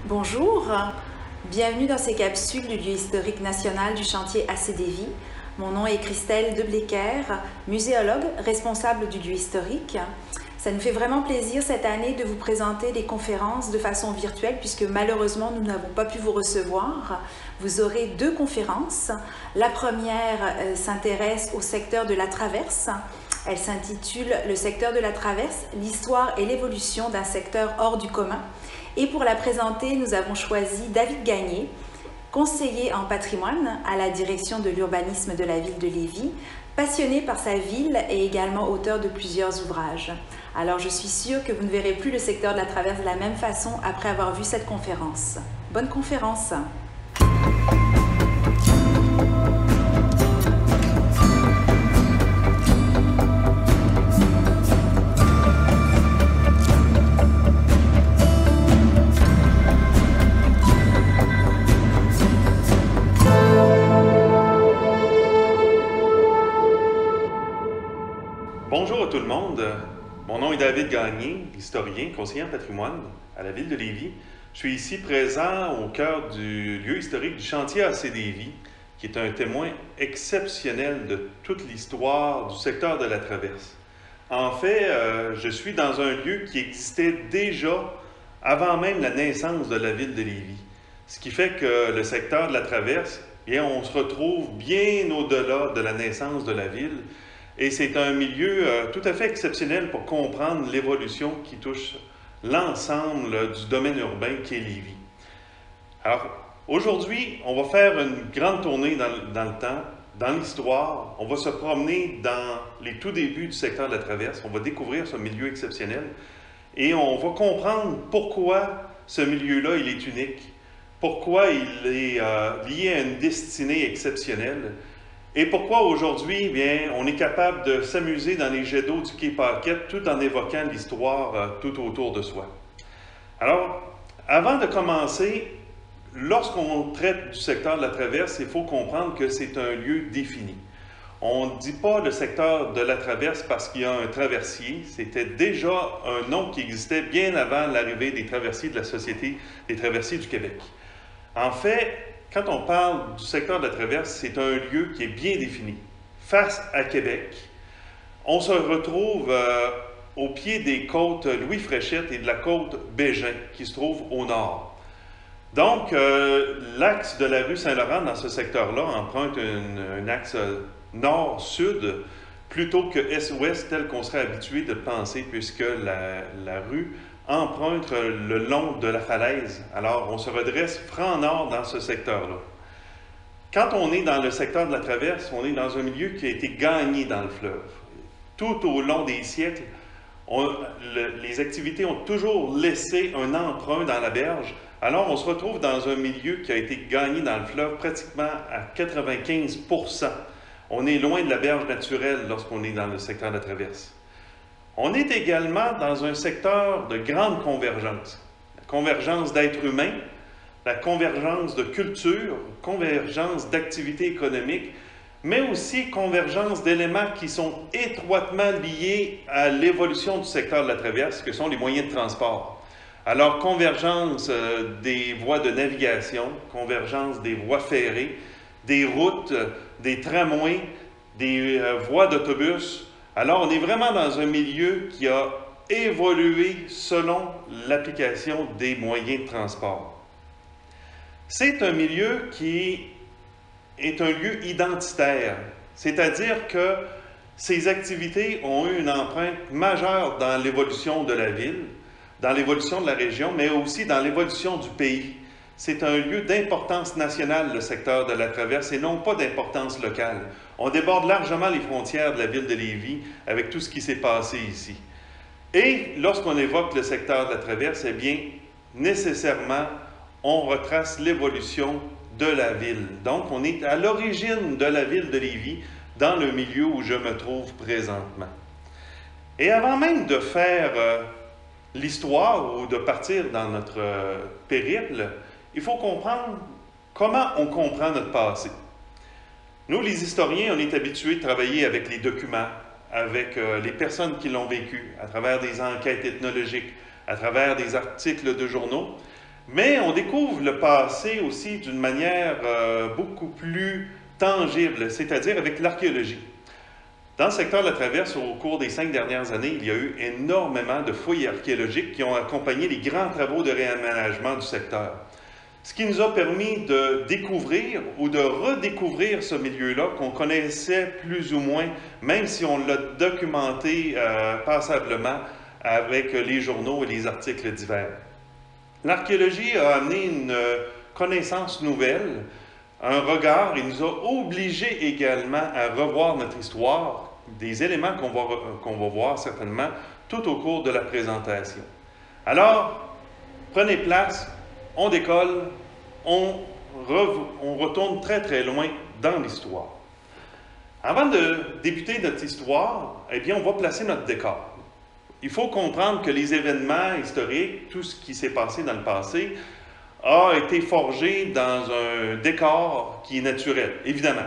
Bonjour, bienvenue dans ces capsules du lieu historique national du chantier AC-Dévy. Mon nom est Christelle Deblecker, muséologue responsable du lieu historique. Ça nous fait vraiment plaisir cette année de vous présenter des conférences de façon virtuelle puisque malheureusement nous n'avons pas pu vous recevoir. Vous aurez deux conférences. La première s'intéresse au secteur de la traverse. Elle s'intitule « Le secteur de la traverse, l'histoire et l'évolution d'un secteur hors du commun ». Et pour la présenter, nous avons choisi David Gagné, conseiller en patrimoine à la direction de l'urbanisme de la ville de Lévis, passionné par sa ville et également auteur de plusieurs ouvrages. Alors je suis sûre que vous ne verrez plus le secteur de la traverse de la même façon après avoir vu cette conférence. Bonne conférence! Bonjour à tout le monde, mon nom est David Gagné, historien, conseiller en patrimoine à la ville de Lévis. Je suis ici présent au cœur du lieu historique du chantier AC-Dévy, qui est un témoin exceptionnel de toute l'histoire du secteur de la traverse. En fait, je suis dans un lieu qui existait déjà avant même la naissance de la ville de Lévis. Ce qui fait que le secteur de la traverse, bien, on se retrouve bien au-delà de la naissance de la ville. Et c'est un milieu tout à fait exceptionnel pour comprendre l'évolution qui touche l'ensemble du domaine urbain qu'est Lévis. Alors, aujourd'hui, on va faire une grande tournée dans le temps, dans l'histoire. On va se promener dans les tout débuts du secteur de la traverse. On va découvrir ce milieu exceptionnel et on va comprendre pourquoi ce milieu-là, il est unique, pourquoi il est lié à une destinée exceptionnelle. Et pourquoi aujourd'hui, bien, on est capable de s'amuser dans les jets d'eau du quai Paquette tout en évoquant l'histoire tout autour de soi. Alors, avant de commencer, lorsqu'on traite du secteur de la traverse, il faut comprendre que c'est un lieu défini. On ne dit pas le secteur de la traverse parce qu'il y a un traversier. C'était déjà un nom qui existait bien avant l'arrivée des traversiers de la Société des traversiers du Québec. En fait, quand on parle du secteur de la traverse, c'est un lieu qui est bien défini. Face à Québec, on se retrouve au pied des côtes Louis-Fréchette et de la côte Bégin, qui se trouve au nord. Donc, l'axe de la rue Saint-Laurent dans ce secteur-là emprunte un axe nord-sud plutôt que est-ouest tel qu'on serait habitué de penser, puisque la rue emprunte le long de la falaise. Alors, on se redresse franc nord dans ce secteur-là. Quand on est dans le secteur de la traverse, on est dans un milieu qui a été gagné dans le fleuve. Tout au long des siècles, les activités ont toujours laissé un emprunt dans la berge. Alors, on se retrouve dans un milieu qui a été gagné dans le fleuve pratiquement à 95%. On est loin de la berge naturelle lorsqu'on est dans le secteur de la traverse. On est également dans un secteur de grande convergence. La convergence d'êtres humains, la convergence de culture, convergence d'activités économiques, mais aussi convergence d'éléments qui sont étroitement liés à l'évolution du secteur de la traverse, que sont les moyens de transport. Alors, convergence des voies de navigation, convergence des voies ferrées, des routes, des tramways, des voies d'autobus. Alors, on est vraiment dans un milieu qui a évolué selon l'application des moyens de transport. C'est un milieu qui est un lieu identitaire, c'est-à-dire que ces activités ont eu une empreinte majeure dans l'évolution de la ville, dans l'évolution de la région, mais aussi dans l'évolution du pays. C'est un lieu d'importance nationale, le secteur de la traverse, et non pas d'importance locale. On déborde largement les frontières de la ville de Lévis avec tout ce qui s'est passé ici. Et lorsqu'on évoque le secteur de la traverse, eh bien, nécessairement, on retrace l'évolution de la ville. Donc, on est à l'origine de la ville de Lévis, dans le milieu où je me trouve présentement. Et avant même de faire l'histoire ou de partir dans notre périple, il faut comprendre comment on comprend notre passé. Nous, les historiens, on est habitués de travailler avec les documents, avec les personnes qui l'ont vécu, à travers des enquêtes ethnologiques, à travers des articles de journaux. Mais on découvre le passé aussi d'une manière beaucoup plus tangible, c'est-à-dire avec l'archéologie. Dans le secteur de la Traverse, au cours des 5 dernières années, il y a eu énormément de fouilles archéologiques qui ont accompagné les grands travaux de réaménagement du secteur. Ce qui nous a permis de découvrir ou de redécouvrir ce milieu-là qu'on connaissait plus ou moins, même si on l'a documenté passablement avec les journaux et les articles divers. L'archéologie a amené une connaissance nouvelle, un regard, et nous a obligés également à revoir notre histoire, des éléments qu'on va voir certainement tout au cours de la présentation. Alors, prenez place, on décolle, on retourne très très loin dans l'histoire. Avant de débuter notre histoire, eh bien, on va placer notre décor. Il faut comprendre que les événements historiques, tout ce qui s'est passé dans le passé, a été forgé dans un décor qui est naturel, évidemment.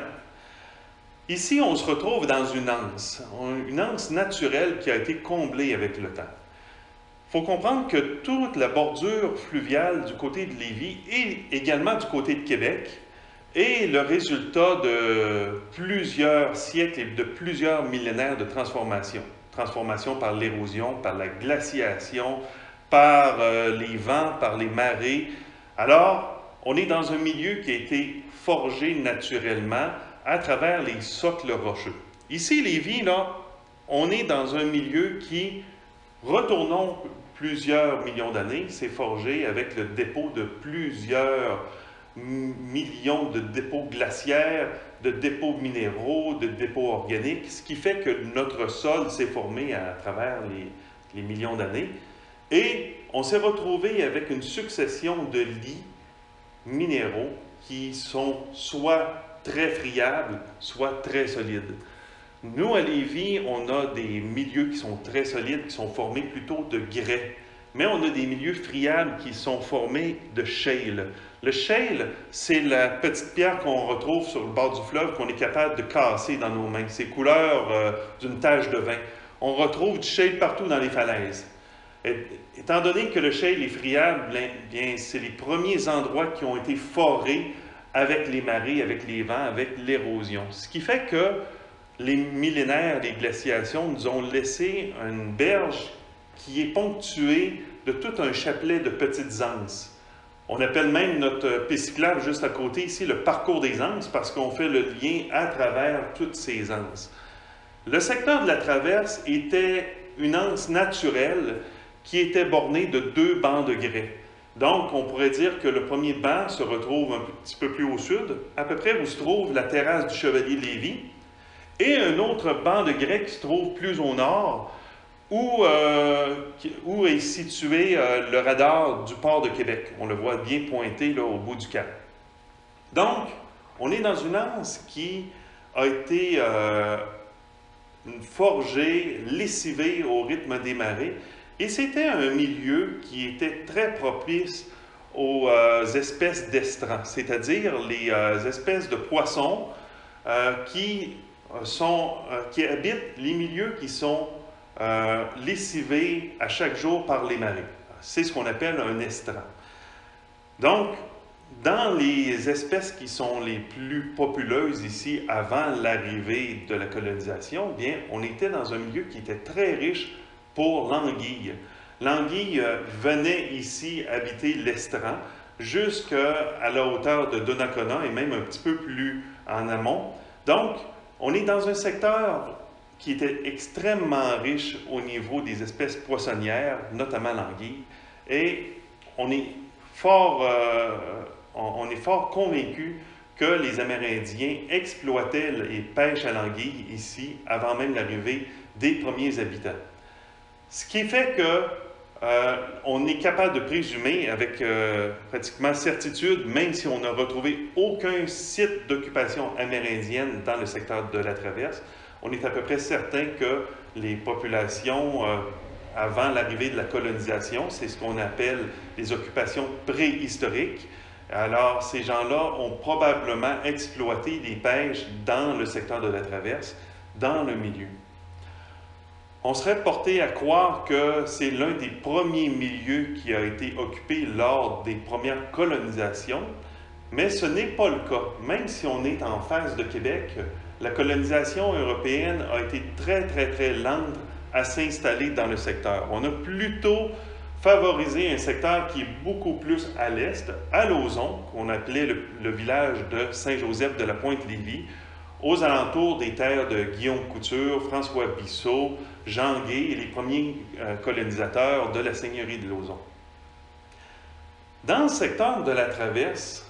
Ici, on se retrouve dans une anse naturelle qui a été comblée avec le temps. Il faut comprendre que toute la bordure fluviale du côté de Lévis et également du côté de Québec est le résultat de plusieurs siècles et de plusieurs millénaires de transformation. Transformation par l'érosion, par la glaciation, par les vents, par les marées. Alors, on est dans un milieu qui a été forgé naturellement à travers les socles rocheux. Ici, Lévis, là, on est dans un milieu qui, retournons plusieurs millions d'années, s'est forgé avec le dépôt de plusieurs millions de dépôts glaciaires, de dépôts minéraux, de dépôts organiques, ce qui fait que notre sol s'est formé à travers les millions d'années. Et on s'est retrouvé avec une succession de lits minéraux qui sont soit très friables, soit très solides. Nous, à Lévis, on a des milieux qui sont très solides, qui sont formés plutôt de grès. Mais on a des milieux friables qui sont formés de shale. Le shale, c'est la petite pierre qu'on retrouve sur le bord du fleuve qu'on est capable de casser dans nos mains. C'est couleur d'une tache de vin. On retrouve du shale partout dans les falaises. Étant donné que le shale est friable, bien, c'est les premiers endroits qui ont été forés avec les marées, avec les vents, avec l'érosion. Ce qui fait que les millénaires, les glaciations nous ont laissé une berge qui est ponctuée de tout un chapelet de petites anses. On appelle même notre piste cyclable juste à côté ici le parcours des anses parce qu'on fait le lien à travers toutes ces anses. Le secteur de la Traverse était une anse naturelle qui était bornée de 2 bancs de grès. Donc, on pourrait dire que le premier banc se retrouve un petit peu plus au sud, à peu près où se trouve la terrasse du Chevalier Lévis, et un autre banc de grès qui se trouve plus au nord, où est situé le radar du port de Québec. On le voit bien pointé là, au bout du cap. Donc, on est dans une anse qui a été forgée, lessivée au rythme des marées, et c'était un milieu qui était très propice aux espèces d'estrants, c'est-à-dire les espèces de poissons qui habitent les milieux qui sont lessivés à chaque jour par les marées. C'est ce qu'on appelle un estran. Donc, dans les espèces qui sont les plus populeuses ici avant l'arrivée de la colonisation, bien, on était dans un milieu qui était très riche pour l'anguille. L'anguille venait ici habiter l'estran jusqu'à la hauteur de Donnacona et même un petit peu plus en amont. Donc, on est dans un secteur qui était extrêmement riche au niveau des espèces poissonnières, notamment l'anguille, et on est fort convaincu que les Amérindiens exploitaient et pêchent à l'anguille ici avant même l'arrivée des premiers habitants. Ce qui fait que on est capable de présumer avec pratiquement certitude, même si on n'a retrouvé aucun site d'occupation amérindienne dans le secteur de la Traverse, on est à peu près certain que les populations, avant l'arrivée de la colonisation, c'est ce qu'on appelle les occupations préhistoriques. Alors, ces gens-là ont probablement exploité les pêches dans le secteur de la Traverse, dans le milieu. On serait porté à croire que c'est l'un des premiers milieux qui a été occupé lors des premières colonisations, mais ce n'est pas le cas. Même si on est en face de Québec, la colonisation européenne a été très lente à s'installer dans le secteur. On a plutôt favorisé un secteur qui est beaucoup plus à l'est, à Lauson, qu'on appelait le village de Saint-Joseph de la Pointe-Lévis, aux alentours des terres de Guillaume Couture, François Bissot, Jean Gué et les premiers colonisateurs de la seigneurie de Lauson. Dans le secteur de la Traverse,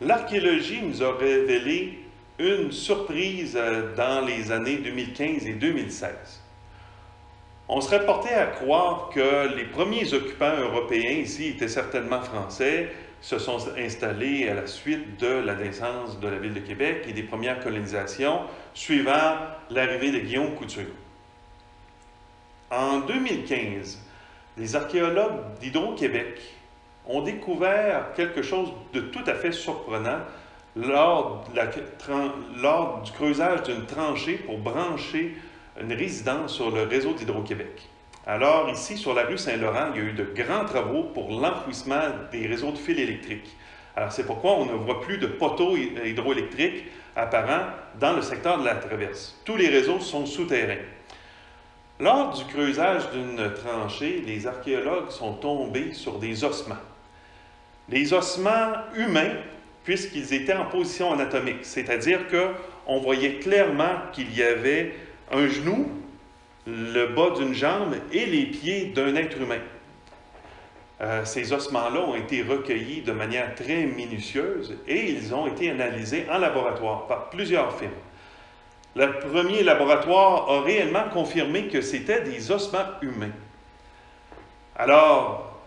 l'archéologie nous a révélé une surprise dans les années 2015 et 2016. On serait porté à croire que les premiers occupants européens ici étaient certainement français, se sont installés à la suite de la naissance de la ville de Québec et des premières colonisations suivant l'arrivée de Guillaume Couture. En 2015, les archéologues d'Hydro-Québec ont découvert quelque chose de tout à fait surprenant lors du creusage d'une tranchée pour brancher une résidence sur le réseau d'Hydro-Québec. Alors, ici, sur la rue Saint-Laurent, il y a eu de grands travaux pour l'enfouissement des réseaux de fils électriques. Alors, c'est pourquoi on ne voit plus de poteaux hydroélectriques apparents dans le secteur de la Traverse. Tous les réseaux sont souterrains. Lors du creusage d'une tranchée, les archéologues sont tombés sur des ossements. Des ossements humains, puisqu'ils étaient en position anatomique, c'est-à-dire qu'on voyait clairement qu'il y avait un genou, le bas d'une jambe et les pieds d'un être humain. Ces ossements-là ont été recueillis de manière très minutieuse et ils ont été analysés en laboratoire par plusieurs firmes. Le premier laboratoire a réellement confirmé que c'était des ossements humains. Alors,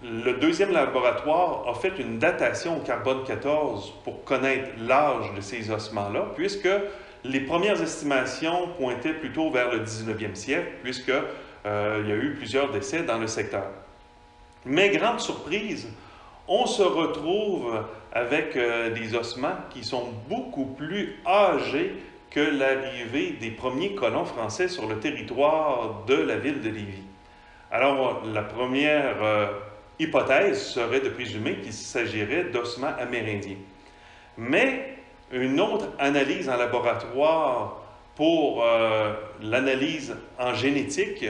le deuxième laboratoire a fait une datation au carbone 14 pour connaître l'âge de ces ossements-là, puisque les premières estimations pointaient plutôt vers le 19e siècle, puisqu'il y a eu plusieurs décès dans le secteur. Mais grande surprise, on se retrouve avec des ossements qui sont beaucoup plus âgés que l'arrivée des premiers colons français sur le territoire de la ville de Lévis. Alors, la première hypothèse serait de présumer qu'il s'agirait d'ossements amérindiens. Mais une autre analyse en laboratoire pour l'analyse en génétique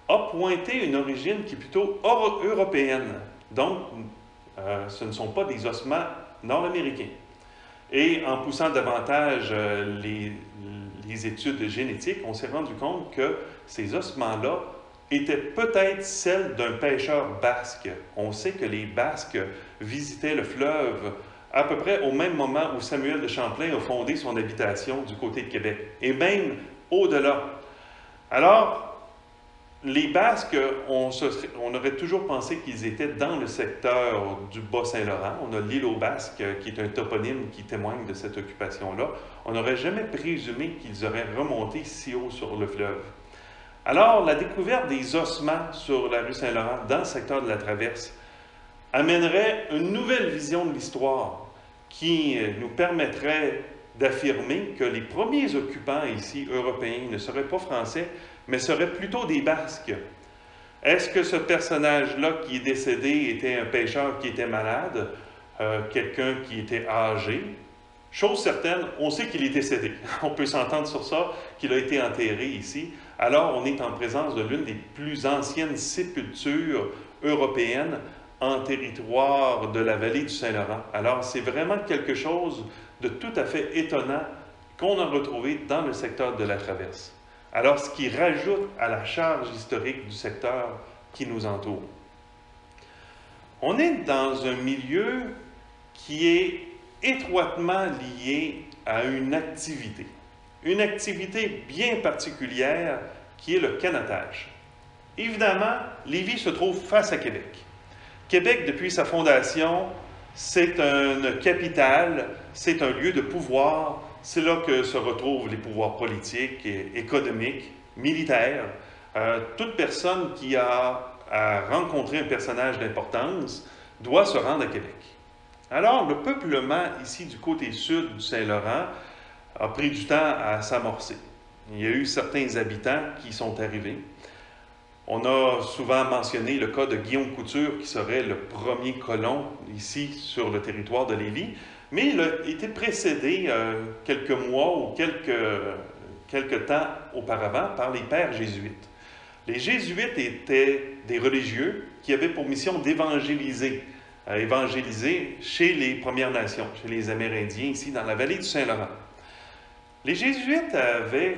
a pointé une origine qui est plutôt européenne. Donc, ce ne sont pas des ossements nord-américains. Et en poussant davantage les études génétiques, on s'est rendu compte que ces ossements-là étaient peut-être celles d'un pêcheur basque. On sait que les Basques visitaient le fleuve à peu près au même moment où Samuel de Champlain a fondé son habitation du côté de Québec, et même au-delà. Alors, les Basques, on aurait toujours pensé qu'ils étaient dans le secteur du Bas-Saint-Laurent. On a l'île aux Basques, qui est un toponyme qui témoigne de cette occupation-là. On n'aurait jamais présumé qu'ils auraient remonté si haut sur le fleuve. Alors, la découverte des ossements sur la rue Saint-Laurent, dans le secteur de la Traverse, amènerait une nouvelle vision de l'histoire qui nous permettrait d'affirmer que les premiers occupants ici, européens, ne seraient pas français, mais seraient plutôt des Basques. Est-ce que ce personnage-là qui est décédé était un pêcheur qui était malade, quelqu'un qui était âgé? Chose certaine, on sait qu'il est décédé. On peut s'entendre sur ça, qu'il a été enterré ici. Alors, on est en présence de l'une des plus anciennes sépultures européennes en territoire de la vallée du Saint-Laurent. Alors, c'est vraiment quelque chose de tout à fait étonnant qu'on a retrouvé dans le secteur de la Traverse. Alors, ce qui rajoute à la charge historique du secteur qui nous entoure. On est dans un milieu qui est étroitement lié à une activité bien particulière qui est le canotage. Évidemment, Lévis se trouve face à Québec. Québec, depuis sa fondation, c'est une capitale, c'est un lieu de pouvoir, c'est là que se retrouvent les pouvoirs politiques, et économiques, militaires. Toute personne qui a à rencontrer un personnage d'importance doit se rendre à Québec. Alors, le peuplement ici du côté sud du Saint-Laurent a pris du temps à s'amorcer. il y a eu certains habitants qui sont arrivés. On a souvent mentionné le cas de Guillaume Couture, qui serait le premier colon ici sur le territoire de Lévis, mais il a été précédé quelques mois ou quelques temps auparavant par les pères jésuites. Les jésuites étaient des religieux qui avaient pour mission d'évangéliser, évangéliser chez les Premières Nations, chez les Amérindiens, ici dans la vallée du Saint-Laurent. Les jésuites avaient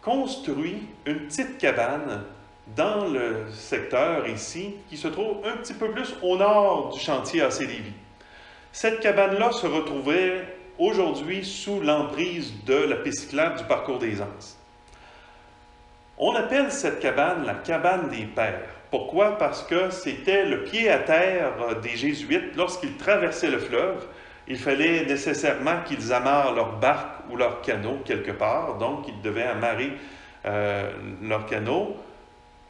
construit une petite cabane dans le secteur ici, qui se trouve un petit peu plus au nord du chantier AC Lévis. Cette cabane-là se retrouvait aujourd'hui sous l'emprise de la piste cyclable du parcours des Anses. On appelle cette cabane la cabane des pères. Pourquoi? Parce que c'était le pied à terre des Jésuites lorsqu'ils traversaient le fleuve. Il fallait nécessairement qu'ils amarrent leur barque ou leur canot quelque part, donc ils devaient amarrer leur canot.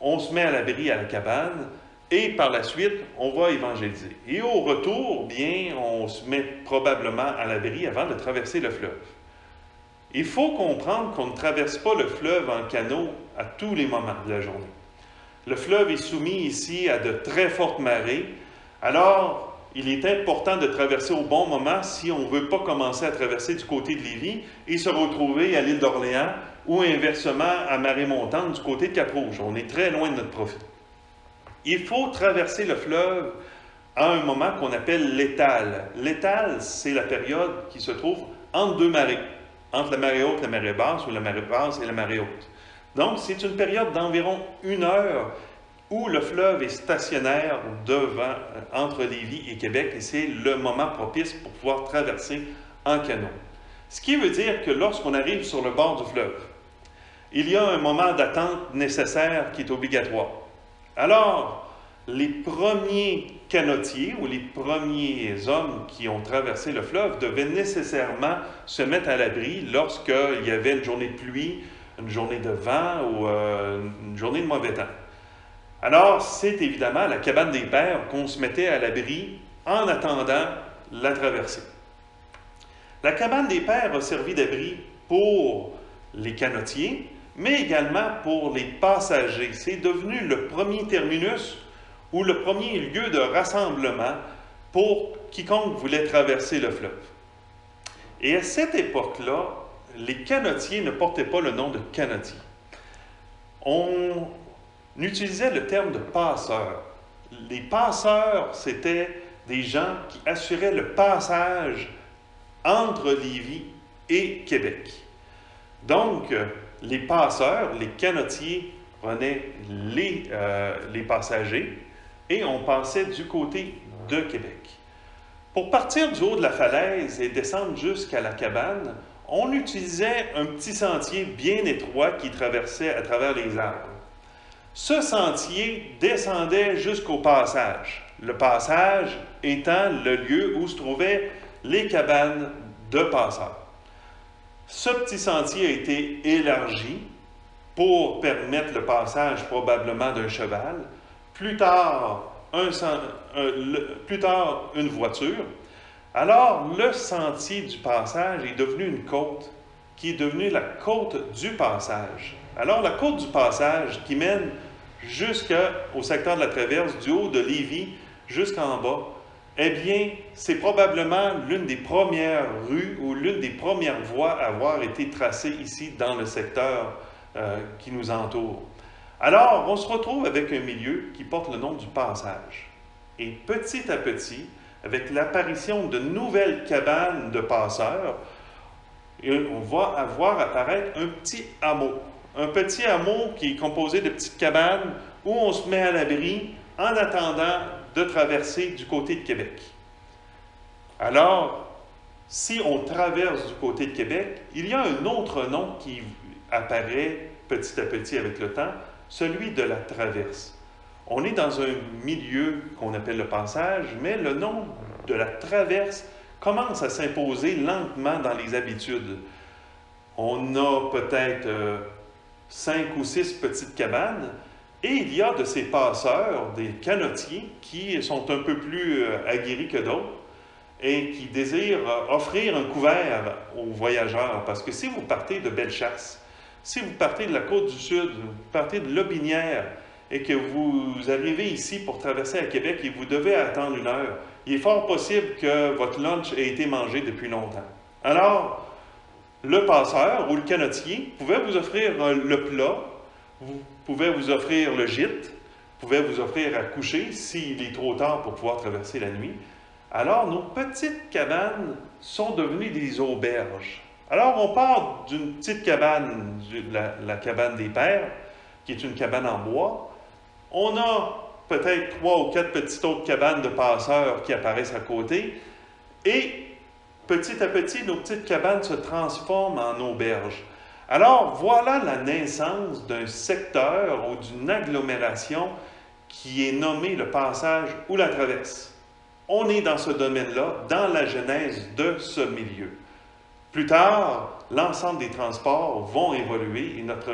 On se met à l'abri à la cabane et par la suite, on va évangéliser. Et au retour, bien, on se met probablement à l'abri avant de traverser le fleuve. Il faut comprendre qu'on ne traverse pas le fleuve en canot à tous les moments de la journée. Le fleuve est soumis ici à de très fortes marées, alors il est important de traverser au bon moment si on ne veut pas commencer à traverser du côté de Lévis et se retrouver à l'île d'Orléans ou inversement à marée montante du côté de Cap-Rouge. On est très loin de notre profil. Il faut traverser le fleuve à un moment qu'on appelle l'étale. L'étale, c'est la période qui se trouve entre deux marées, entre la marée haute et la marée basse, ou la marée basse et la marée haute. Donc, c'est une période d'environ 1 heure où le fleuve est stationnaire entre Lévis et Québec, et c'est le moment propice pour pouvoir traverser en canot. Ce qui veut dire que lorsqu'on arrive sur le bord du fleuve, il y a un moment d'attente nécessaire qui est obligatoire. Alors, les premiers canotiers ou les premiers hommes qui ont traversé le fleuve devaient nécessairement se mettre à l'abri lorsqu'il y avait une journée de pluie, une journée de vent ou une journée de mauvais temps. Alors, c'est évidemment à la cabane des pères qu'on se mettait à l'abri en attendant la traversée. La cabane des pères a servi d'abri pour les canotiers, mais également pour les passagers. C'est devenu le premier terminus ou le premier lieu de rassemblement pour quiconque voulait traverser le fleuve. Et à cette époque-là, les canotiers ne portaient pas le nom de canotier. On utilisait le terme de passeur. Les passeurs, c'était des gens qui assuraient le passage entre Lévis et Québec. Donc, les passeurs, les canotiers, prenaient les passagers et on passait du côté de Québec. Pour partir du haut de la falaise et descendre jusqu'à la cabane, on utilisait un petit sentier bien étroit qui traversait à travers les arbres. Ce sentier descendait jusqu'au passage, le passage étant le lieu où se trouvaient les cabanes de passeurs. Ce petit sentier a été élargi pour permettre le passage probablement d'un cheval, plus tard une voiture. Alors, le sentier du passage est devenu une côte, qui est devenue la côte du passage. Alors, la côte du passage qui mène jusqu'au secteur de la Traverse, du haut de Lévis jusqu'en bas, eh bien, c'est probablement l'une des premières rues ou l'une des premières voies à avoir été tracée ici dans le secteur qui nous entoure. Alors, on se retrouve avec un milieu qui porte le nom du passage. Et petit à petit, avec l'apparition de nouvelles cabanes de passeurs, on va avoir apparaître un petit hameau. Un petit hameau qui est composé de petites cabanes où on se met à l'abri en attendant de traverser du côté de Québec. Alors, si on traverse du côté de Québec, il y a un autre nom qui apparaît petit à petit avec le temps, celui de la traverse. On est dans un milieu qu'on appelle le passage, mais le nom de la traverse commence à s'imposer lentement dans les habitudes. On a peut-être 5 ou 6 petites cabanes, et il y a de ces passeurs, des canotiers, qui sont un peu plus aguerris que d'autres et qui désirent offrir un couvert aux voyageurs. Parce que si vous partez de Bellechasse, Si vous partez de la côte du Sud, vous partez de Lotbinière et que vous arrivez ici pour traverser à Québec et vous devez attendre 1 heure, il est fort possible que votre lunch ait été mangé depuis longtemps. Alors, le passeur ou le canotier pouvait vous offrir le plat, vous pouvez vous offrir le gîte, pouvait vous offrir à coucher s'il est trop tard pour pouvoir traverser la nuit. Alors, nos petites cabanes sont devenues des auberges. Alors, on part d'une petite cabane, la cabane des Pères, qui est une cabane en bois. On a peut-être 3 ou 4 petites autres cabanes de passeurs qui apparaissent à côté. Et petit à petit, nos petites cabanes se transforment en auberges. Alors, voilà la naissance d'un secteur ou d'une agglomération qui est nommé le passage ou la traverse. On est dans ce domaine-là, dans la genèse de ce milieu. Plus tard, l'ensemble des transports vont évoluer et notre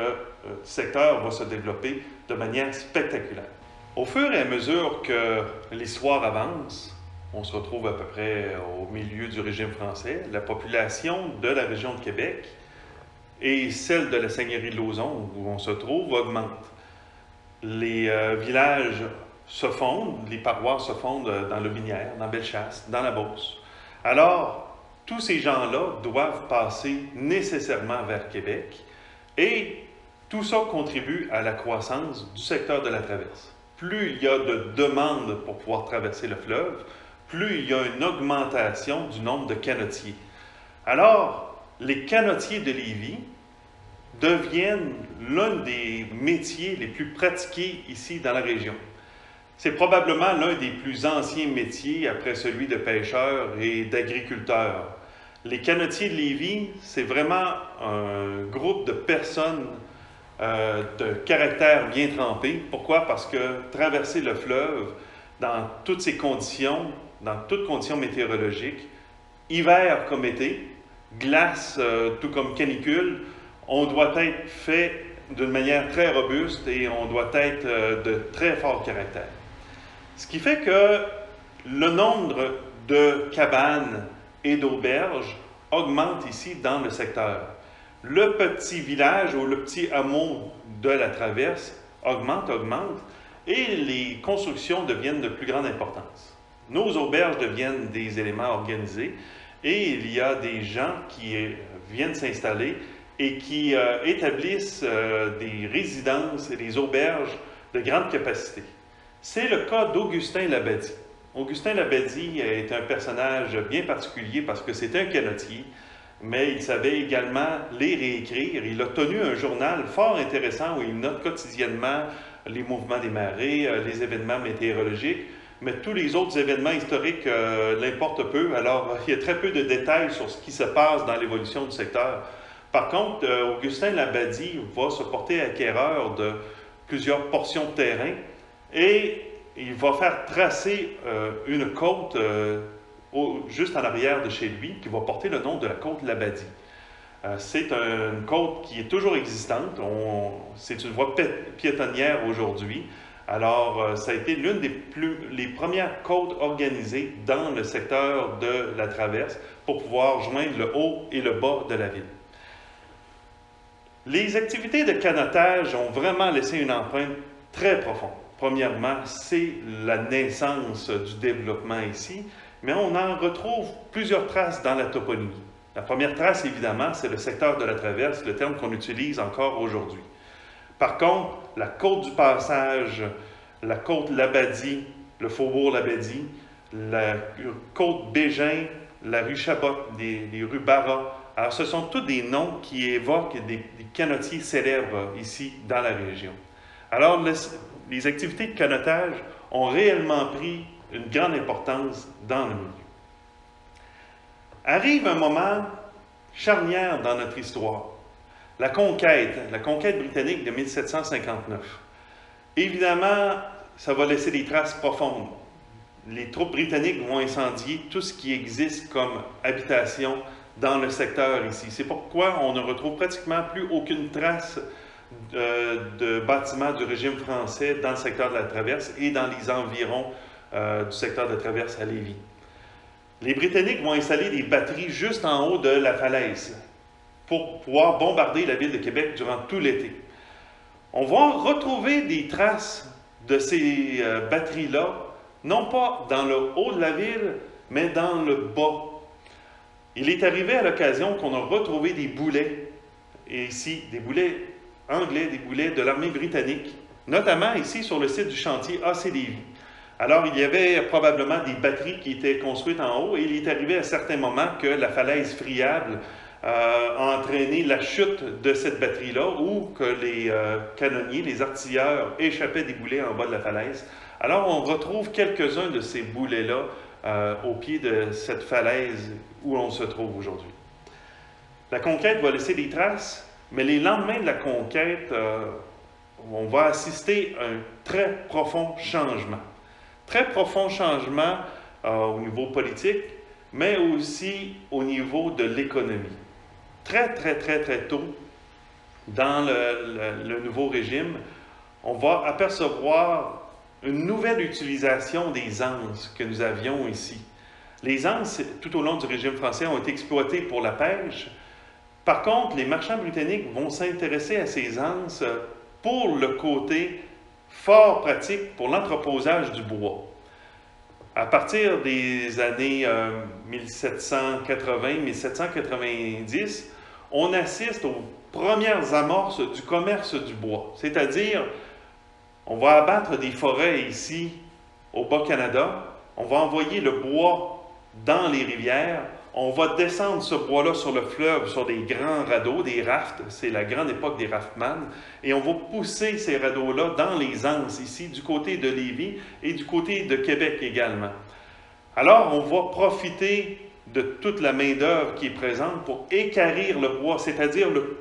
secteur va se développer de manière spectaculaire. Au fur et à mesure que l'histoire avance, on se retrouve à peu près au milieu du régime français, la population de la région de Québec et celle de la Seigneurie de Lauzon, où on se trouve, augmente. Les villages se fondent, les paroisses se fondent dans Lotbinière, dans Bellechasse, dans la Beauce. Alors, tous ces gens-là doivent passer nécessairement vers Québec et tout ça contribue à la croissance du secteur de la traverse. Plus il y a de demandes pour pouvoir traverser le fleuve, plus il y a une augmentation du nombre de canotiers. Alors, les canotiers de Lévis deviennent l'un des métiers les plus pratiqués ici dans la région. C'est probablement l'un des plus anciens métiers après celui de pêcheur et d'agriculteur. Les canotiers de Lévis, c'est vraiment un groupe de personnes de caractère bien trempé. Pourquoi? Parce que traverser le fleuve dans toutes ces conditions, dans toutes conditions météorologiques, hiver comme été, glace tout comme canicule, on doit être fait d'une manière très robuste et on doit être de très fort caractère. Ce qui fait que le nombre de cabanes et d'auberges augmente ici dans le secteur. Le petit village ou le petit hameau de la traverse augmente, et les constructions deviennent de plus grande importance. Nos auberges deviennent des éléments organisés et il y a des gens qui viennent s'installer et qui établissent des résidences et des auberges de grande capacité. C'est le cas d'Augustin Labadie. Augustin Labadie est un personnage bien particulier parce que c'est un canotier, mais il savait également lire et écrire. Il a tenu un journal fort intéressant où il note quotidiennement les mouvements des marées, les événements météorologiques, mais tous les autres événements historiques l'importent peu. Alors, il y a très peu de détails sur ce qui se passe dans l'évolution du secteur. Par contre, Augustin Labadie va se porter acquéreur de plusieurs portions de terrain et il va faire tracer une côte juste en arrière de chez lui qui va porter le nom de la côte Labadie. C'est une côte qui est toujours existante. C'est une voie piétonnière aujourd'hui. Alors, ça a été l'une les premières côtes organisées dans le secteur de la traverse pour pouvoir joindre le haut et le bas de la ville. Les activités de canotage ont vraiment laissé une empreinte très profonde. Premièrement, c'est la naissance du développement ici, mais on en retrouve plusieurs traces dans la toponymie. La première trace, évidemment, c'est le secteur de la traverse, le terme qu'on utilise encore aujourd'hui. Par contre, la côte du passage, la côte Labadie, le faubourg Labadie, la côte Bégin, la rue Chabot, les rues Barra, alors ce sont tous des noms qui évoquent des canotiers célèbres ici dans la région. Alors, les activités de canotage ont réellement pris une grande importance dans le milieu. Arrive un moment charnière dans notre histoire, la conquête britannique de 1759. Évidemment, ça va laisser des traces profondes. Les troupes britanniques vont incendier tout ce qui existe comme habitation dans le secteur ici. C'est pourquoi on ne retrouve pratiquement plus aucune trace de bâtiments du régime français dans le secteur de la traverse et dans les environs du secteur de la traverse à Lévis. Les Britanniques vont installer des batteries juste en haut de la falaise. pour pouvoir bombarder la ville de Québec durant tout l'été. On va retrouver des traces de ces batteries-là, non pas dans le haut de la ville, mais dans le bas. Il est arrivé à l'occasion qu'on a retrouvé des boulets, et ici, des boulets anglais, des boulets de l'armée britannique, notamment ici sur le site du chantier AC Davie. Alors, il y avait probablement des batteries qui étaient construites en haut, et il est arrivé à certains moments que la falaise friable a entraîné la chute de cette batterie-là, ou que les canonniers, les artilleurs, échappaient des boulets en bas de la falaise. Alors, on retrouve quelques-uns de ces boulets-là au pied de cette falaise où on se trouve aujourd'hui. La conquête va laisser des traces, mais les lendemains de la conquête, on va assister à un très profond changement. Très profond changement au niveau politique, mais aussi au niveau de l'économie. Très tôt, dans le nouveau régime, on va apercevoir une nouvelle utilisation des anses que nous avions ici. Les anses, tout au long du régime français, ont été exploitées pour la pêche. Par contre, les marchands britanniques vont s'intéresser à ces anses pour le côté fort pratique pour l'entreposage du bois. À partir des années 1780-1790, on assiste aux premières amorces du commerce du bois. C'est-à-dire, on va abattre des forêts ici, au Bas-Canada, on va envoyer le bois dans les rivières, on va descendre ce bois-là sur le fleuve, sur des grands radeaux, des rafts, c'est la grande époque des raftman, et on va pousser ces radeaux-là dans les anses ici, du côté de Lévis et du côté de Québec également. Alors, on va profiter de toute la main-d'œuvre qui est présente pour équarrir le bois, c'est-à-dire le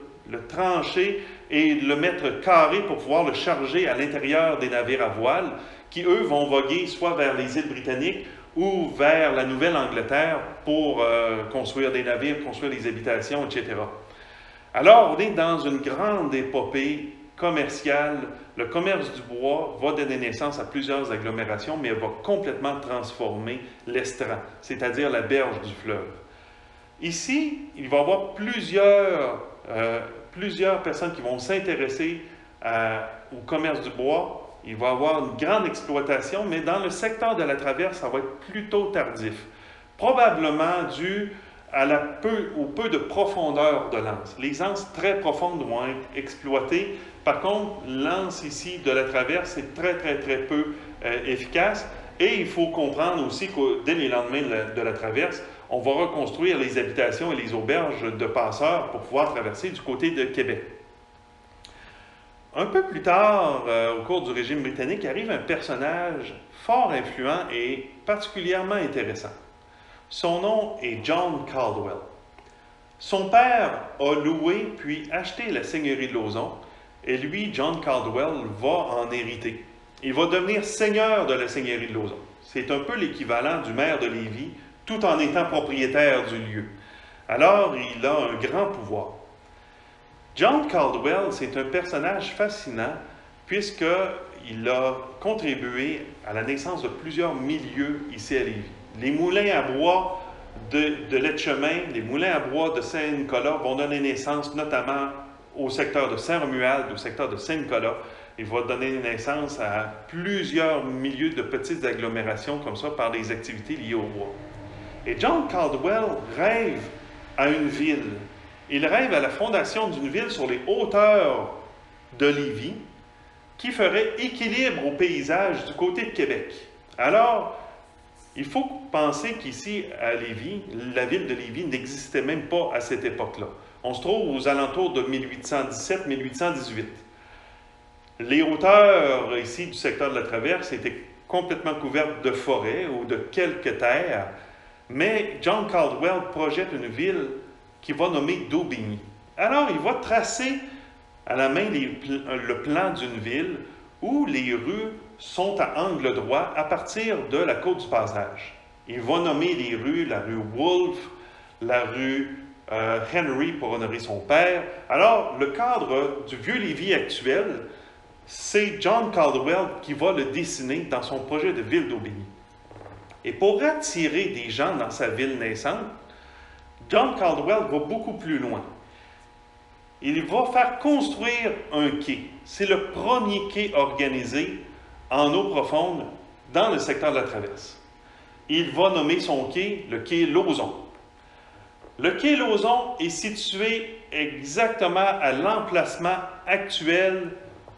trancher et le mettre carré pour pouvoir le charger à l'intérieur des navires à voile qui, eux, vont voguer soit vers les îles britanniques ou vers la Nouvelle-Angleterre pour construire des navires, construire des habitations, etc. Alors, on est dans une grande épopée commerciale. Le commerce du bois va donner naissance à plusieurs agglomérations, mais elle va complètement transformer l'estran, c'est-à-dire la berge du fleuve. Ici, il va y avoir plusieurs personnes qui vont s'intéresser au commerce du bois. Il va y avoir une grande exploitation, mais dans le secteur de la traverse, ça va être plutôt tardif. Probablement dû au peu de profondeur de l'anse. Les anses très profondes vont être exploitées. Par contre, l'anse ici de la traverse est très peu efficace. Et il faut comprendre aussi que dès les lendemains de la traverse, on va reconstruire les habitations et les auberges de passeurs pour pouvoir traverser du côté de Québec. Un peu plus tard, au cours du régime britannique, arrive un personnage fort influent et particulièrement intéressant. Son nom est John Caldwell. Son père a loué puis acheté la seigneurie de Lauzon, et lui, John Caldwell, va en hériter. Il va devenir seigneur de la seigneurie de Lauzon. C'est un peu l'équivalent du maire de Lévis, tout en étant propriétaire du lieu. Alors, il a un grand pouvoir. John Caldwell, c'est un personnage fascinant puisqu'il a contribué à la naissance de plusieurs milieux ici à Lévis. Les moulins à bois de Letchemin, les moulins à bois de Saint-Nicolas vont donner naissance notamment au secteur de Saint-Romuald, au secteur de Saint-Nicolas. Il va donner naissance à plusieurs milieux de petites agglomérations comme ça par des activités liées au bois. Et John Caldwell rêve à une ville. Il rêve à la fondation d'une ville sur les hauteurs de Lévis qui ferait équilibre au paysage du côté de Québec. Alors, il faut penser qu'ici, à Lévis, la ville de Lévis n'existait même pas à cette époque-là. On se trouve aux alentours de 1817-1818. Les hauteurs ici du secteur de la Traverse étaient complètement couvertes de forêts ou de quelques terres, mais John Caldwell projette une ville qu'il va nommer d'Aubigny. Alors, il va tracer à la main le plan d'une ville où les rues sont à angle droit à partir de la côte du Passage. Il va nommer les rues, la rue Wolfe, la rue Henry pour honorer son père. Alors, le cadre du vieux Lévis actuel, c'est John Caldwell qui va le dessiner dans son projet de ville d'Aubigny. Et pour attirer des gens dans sa ville naissante, John Caldwell va beaucoup plus loin. il va faire construire un quai. C'est le premier quai organisé en eau profonde dans le secteur de la Traverse. Il va nommer son quai le quai Lauzon. Le quai Lauzon est situé exactement à l'emplacement actuel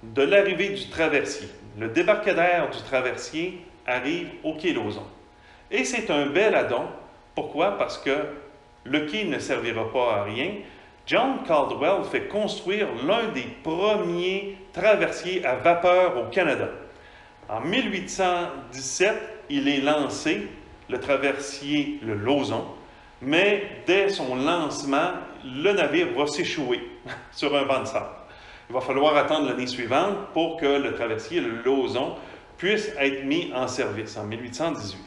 de l'arrivée du traversier. Le débarcadère du traversier arrive au quai Lauzon. Et c'est un bel addon. Pourquoi? Parce que le quai ne servira pas à rien. John Caldwell fait construire l'un des premiers traversiers à vapeur au Canada. En 1817, il est lancé, le traversier, le Lauzon, mais dès son lancement, le navire va s'échouer sur un banc de sable. Il va falloir attendre l'année suivante pour que le traversier, le Lauzon, puisse être mis en service en 1818.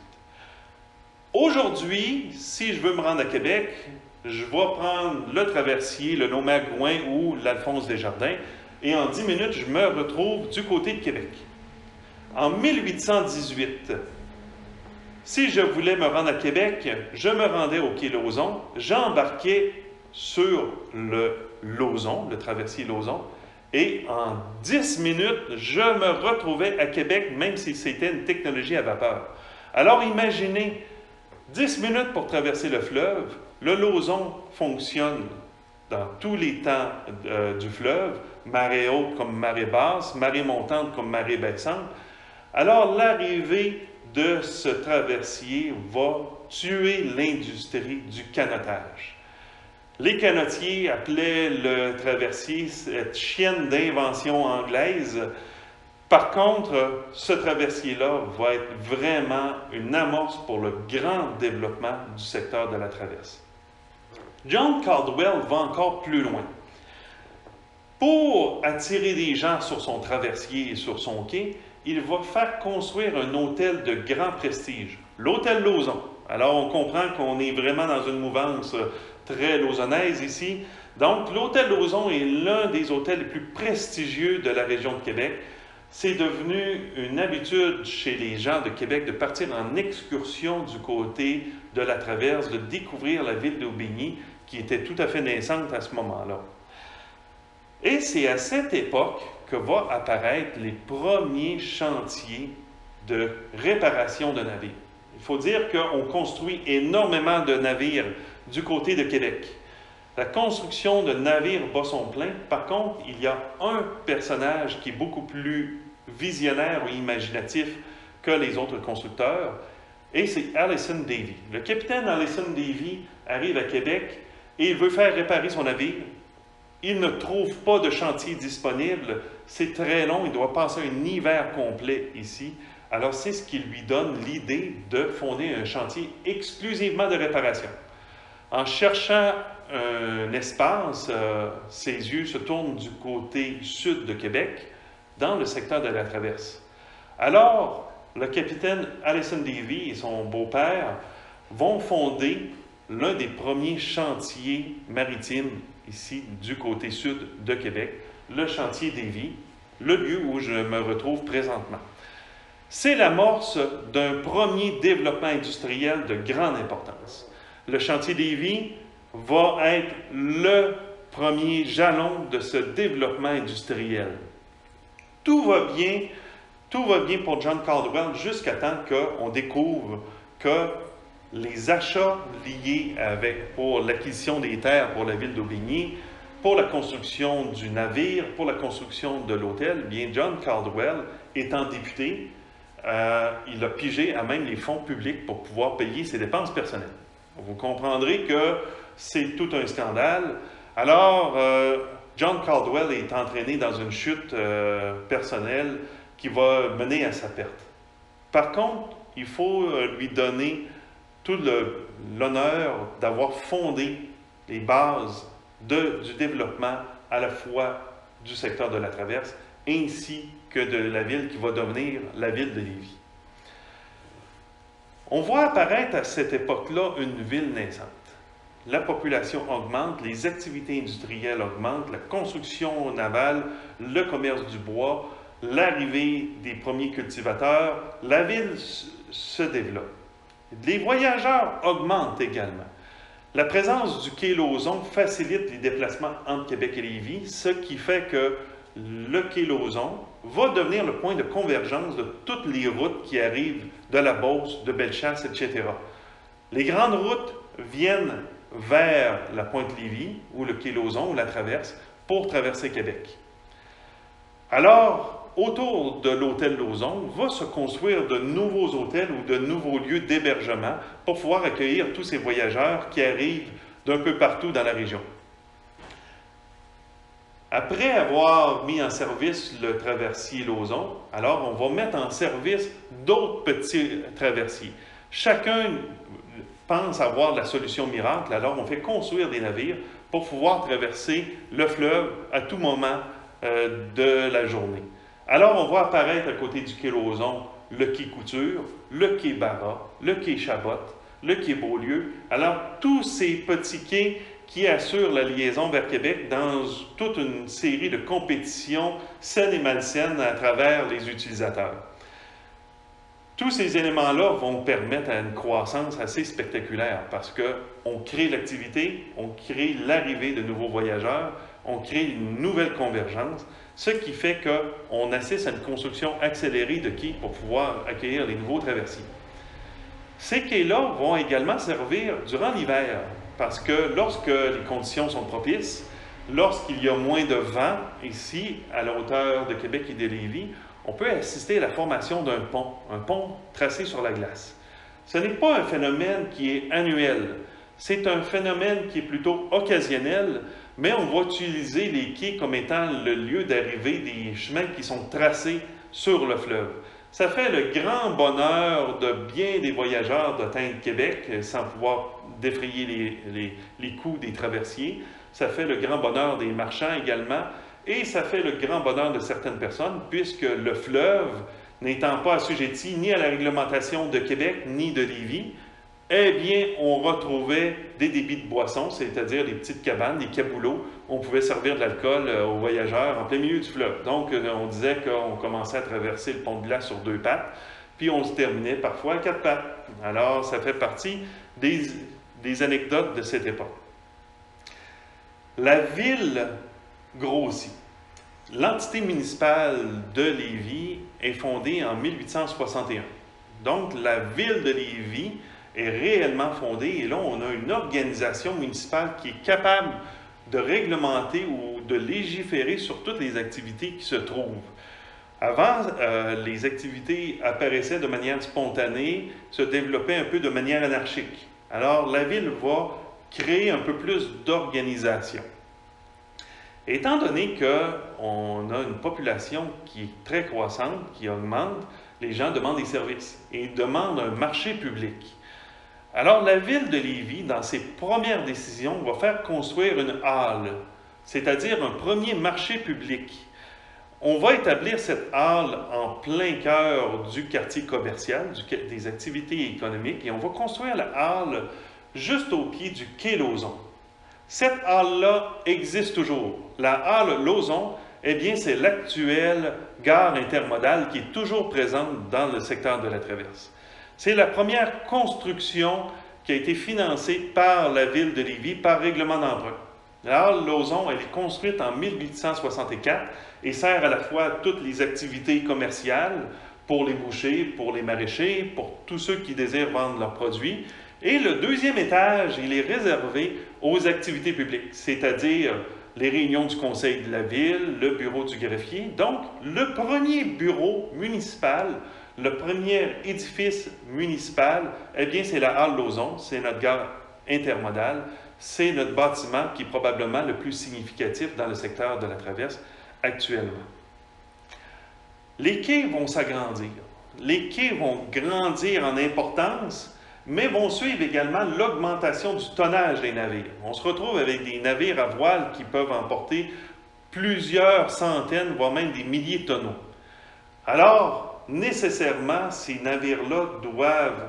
Aujourd'hui, si je veux me rendre à Québec, je vais prendre le traversier, le Nomagouin ou l'Alphonse Desjardins, et en 10 minutes, je me retrouve du côté de Québec. En 1818, si je voulais me rendre à Québec, je me rendais au quai Lauzon, j'embarquais sur le Lauzon, le traversier Lauzon, et en 10 minutes, je me retrouvais à Québec, même si c'était une technologie à vapeur. Alors imaginez, 10 minutes pour traverser le fleuve, le Lauzon fonctionne dans tous les temps du fleuve, marée haute comme marée basse, marée montante comme marée baissante. Alors l'arrivée de ce traversier va tuer l'industrie du canotage. Les canotiers appelaient le traversier cette chienne d'invention anglaise. Par contre, ce traversier-là va être vraiment une amorce pour le grand développement du secteur de la traverse. John Caldwell va encore plus loin. Pour attirer des gens sur son traversier et sur son quai, il va faire construire un hôtel de grand prestige, l'hôtel Lauzon. Alors, on comprend qu'on est vraiment dans une mouvance très lauzonnaise ici. Donc, l'hôtel Lauzon est l'un des hôtels les plus prestigieux de la région de Québec. C'est devenu une habitude chez les gens de Québec de partir en excursion du côté de la Traverse, de découvrir la ville d'Aubigny, qui était tout à fait naissante à ce moment-là. Et c'est à cette époque que vont apparaître les premiers chantiers de réparation de navires. Il faut dire qu'on construit énormément de navires du côté de Québec. La construction de navires bat son plein. Par contre, il y a un personnage qui est beaucoup plus visionnaire ou imaginatif que les autres constructeurs, et c'est Allison Davy. Le capitaine Allison Davy arrive à Québec et il veut faire réparer son navire. Il ne trouve pas de chantier disponible. C'est très long. Il doit passer un hiver complet ici. Alors, c'est ce qui lui donne l'idée de fonder un chantier exclusivement de réparation. En cherchant un espace, ses yeux se tournent du côté sud de Québec, dans le secteur de la Traverse. Alors, le capitaine Allison Davy et son beau-père vont fonder l'un des premiers chantiers maritimes ici du côté sud de Québec, le chantier Davy, le lieu où je me retrouve présentement. C'est l'amorce d'un premier développement industriel de grande importance. Le chantier Davy va être le premier jalon de ce développement industriel. Tout va bien pour John Caldwell jusqu'à temps qu'on découvre que les achats liés pour l'acquisition des terres pour la ville d'Aubigny, pour la construction du navire, pour la construction de l'hôtel, bien John Caldwell, étant député, il a pigé à même les fonds publics pour pouvoir payer ses dépenses personnelles. Vous comprendrez que c'est tout un scandale. Alors, John Caldwell est entraîné dans une chute personnelle qui va mener à sa perte. Par contre, il faut lui donner tout l'honneur d'avoir fondé les bases du développement à la fois du secteur de la Traverse ainsi que de la ville qui va devenir la ville de Lévis. On voit apparaître à cette époque-là une ville naissante. La population augmente, les activités industrielles augmentent, la construction navale, le commerce du bois, l'arrivée des premiers cultivateurs, la ville se développe. Les voyageurs augmentent également. La présence du quai Lauzon facilite les déplacements entre Québec et Lévis, ce qui fait que le quai Lauzon va devenir le point de convergence de toutes les routes qui arrivent de la Beauce, de Bellechasse, etc. Les grandes routes viennent vers la Pointe-Lévis, ou le quai Lauzon, ou la traverse, pour traverser Québec. Alors, autour de l'hôtel Lauzon, va se construire de nouveaux hôtels ou de nouveaux lieux d'hébergement pour pouvoir accueillir tous ces voyageurs qui arrivent d'un peu partout dans la région. Après avoir mis en service le traversier Lauzon, alors on va mettre en service d'autres petits traversiers. Chacun pense avoir la solution miracle, alors on fait construire des navires pour pouvoir traverser le fleuve à tout moment de la journée. Alors on voit apparaître à côté du quai Lauzon le quai Couture, le quai Barra, le quai Chabot, le quai Beaulieu. Alors tous ces petits quais qui assurent la liaison vers Québec dans toute une série de compétitions saines et malsaines à travers les utilisateurs. Tous ces éléments-là vont permettre à une croissance assez spectaculaire parce qu'on crée l'activité, on crée l'arrivée de nouveaux voyageurs, on crée une nouvelle convergence, ce qui fait qu'on assiste à une construction accélérée de quais pour pouvoir accueillir les nouveaux traversiers. Ces quais-là vont également servir durant l'hiver parce que lorsque les conditions sont propices, lorsqu'il y a moins de vent ici, à la hauteur de Québec et de Lévis, on peut assister à la formation d'un pont tracé sur la glace. Ce n'est pas un phénomène qui est annuel, c'est un phénomène qui est plutôt occasionnel, mais on va utiliser les quais comme étant le lieu d'arrivée des chemins qui sont tracés sur le fleuve. Ça fait le grand bonheur de bien des voyageurs d'atteindre Québec sans pouvoir défrayer les coûts des traversiers. Ça fait le grand bonheur des marchands également. Et ça fait le grand bonheur de certaines personnes, puisque le fleuve, n'étant pas assujetti ni à la réglementation de Québec ni de Lévis, eh bien, on retrouvait des débits de boissons, c'est-à-dire des petites cabanes, des caboulots, où on pouvait servir de l'alcool aux voyageurs en plein milieu du fleuve. Donc, on disait qu'on commençait à traverser le pont de glace sur 2 pattes, puis on se terminait parfois à 4 pattes. Alors, ça fait partie des anecdotes de cette époque. La ville grossit. L'entité municipale de Lévis est fondée en 1861. Donc, la ville de Lévis est réellement fondée et là, on a une organisation municipale qui est capable de réglementer ou de légiférer sur toutes les activités qui se trouvent. Avant, les activités apparaissaient de manière spontanée, se développaient un peu de manière anarchique. Alors, la ville va créer un peu plus d'organisation. Étant donné qu'on a une population qui est très croissante, qui augmente, les gens demandent des services et demandent un marché public. Alors, la ville de Lévis, dans ses premières décisions, va faire construire une halle, c'est-à-dire un premier marché public. On va établir cette halle en plein cœur du quartier commercial, des activités économiques, et on va construire la halle juste au pied du quai Lauzon. Cette halle-là existe toujours. La halle Lauzon, eh bien, c'est l'actuelle gare intermodale qui est toujours présente dans le secteur de la Traverse. C'est la première construction qui a été financée par la ville de Lévis par règlement d'emprunt. La halle Lauzon, elle est construite en 1864 et sert à la fois à toutes les activités commerciales pour les bouchers, pour les maraîchers, pour tous ceux qui désirent vendre leurs produits. Et le deuxième étage, il est réservé aux activités publiques, c'est-à-dire les réunions du conseil de la ville, le bureau du greffier. Donc, le premier bureau municipal, le premier édifice municipal, eh bien, c'est la halle Lauzon, c'est notre gare intermodale, c'est notre bâtiment qui est probablement le plus significatif dans le secteur de la Traverse actuellement. Les quais vont s'agrandir. Les quais vont grandir en importance, mais vont suivre également l'augmentation du tonnage des navires. On se retrouve avec des navires à voile qui peuvent emporter plusieurs centaines, voire même des milliers de tonneaux. Alors, nécessairement, ces navires-là doivent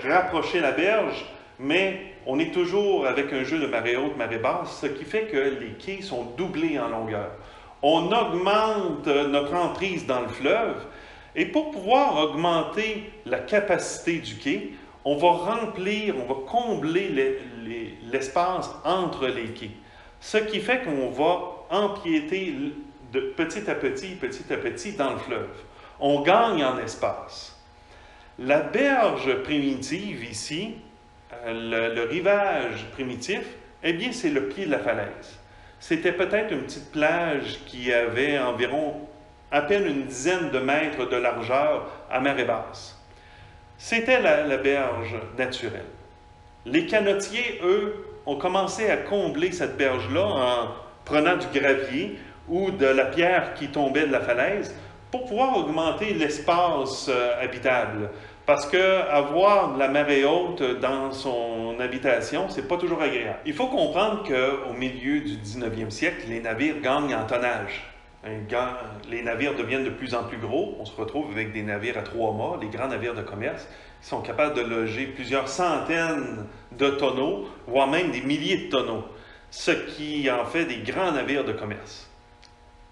rapprocher la berge, mais on est toujours avec un jeu de marée haute, marée basse, ce qui fait que les quais sont doublés en longueur. On augmente notre emprise dans le fleuve, et pour pouvoir augmenter la capacité du quai, on va remplir, on va combler l'espace entre les quais. Ce qui fait qu'on va empiéter de petit à petit dans le fleuve. On gagne en espace. La berge primitive ici, le rivage primitif, eh bien, c'est le pied de la falaise. C'était peut-être une petite plage qui avait environ à peine une dizaine de mètres de largeur à marée basse. C'était la berge naturelle. Les canotiers, eux, ont commencé à combler cette berge-là en prenant du gravier ou de la pierre qui tombait de la falaise pour pouvoir augmenter l'espace habitable. Parce qu'avoir de la marée haute dans son habitation, c'est pas toujours agréable. Il faut comprendre qu'au milieu du 19e siècle, les navires gagnent en tonnage. Les navires deviennent de plus en plus gros. On se retrouve avec des navires à 3 mâts, les grands navires de commerce, qui sont capables de loger plusieurs centaines de tonneaux, voire même des milliers de tonneaux, ce qui en fait des grands navires de commerce.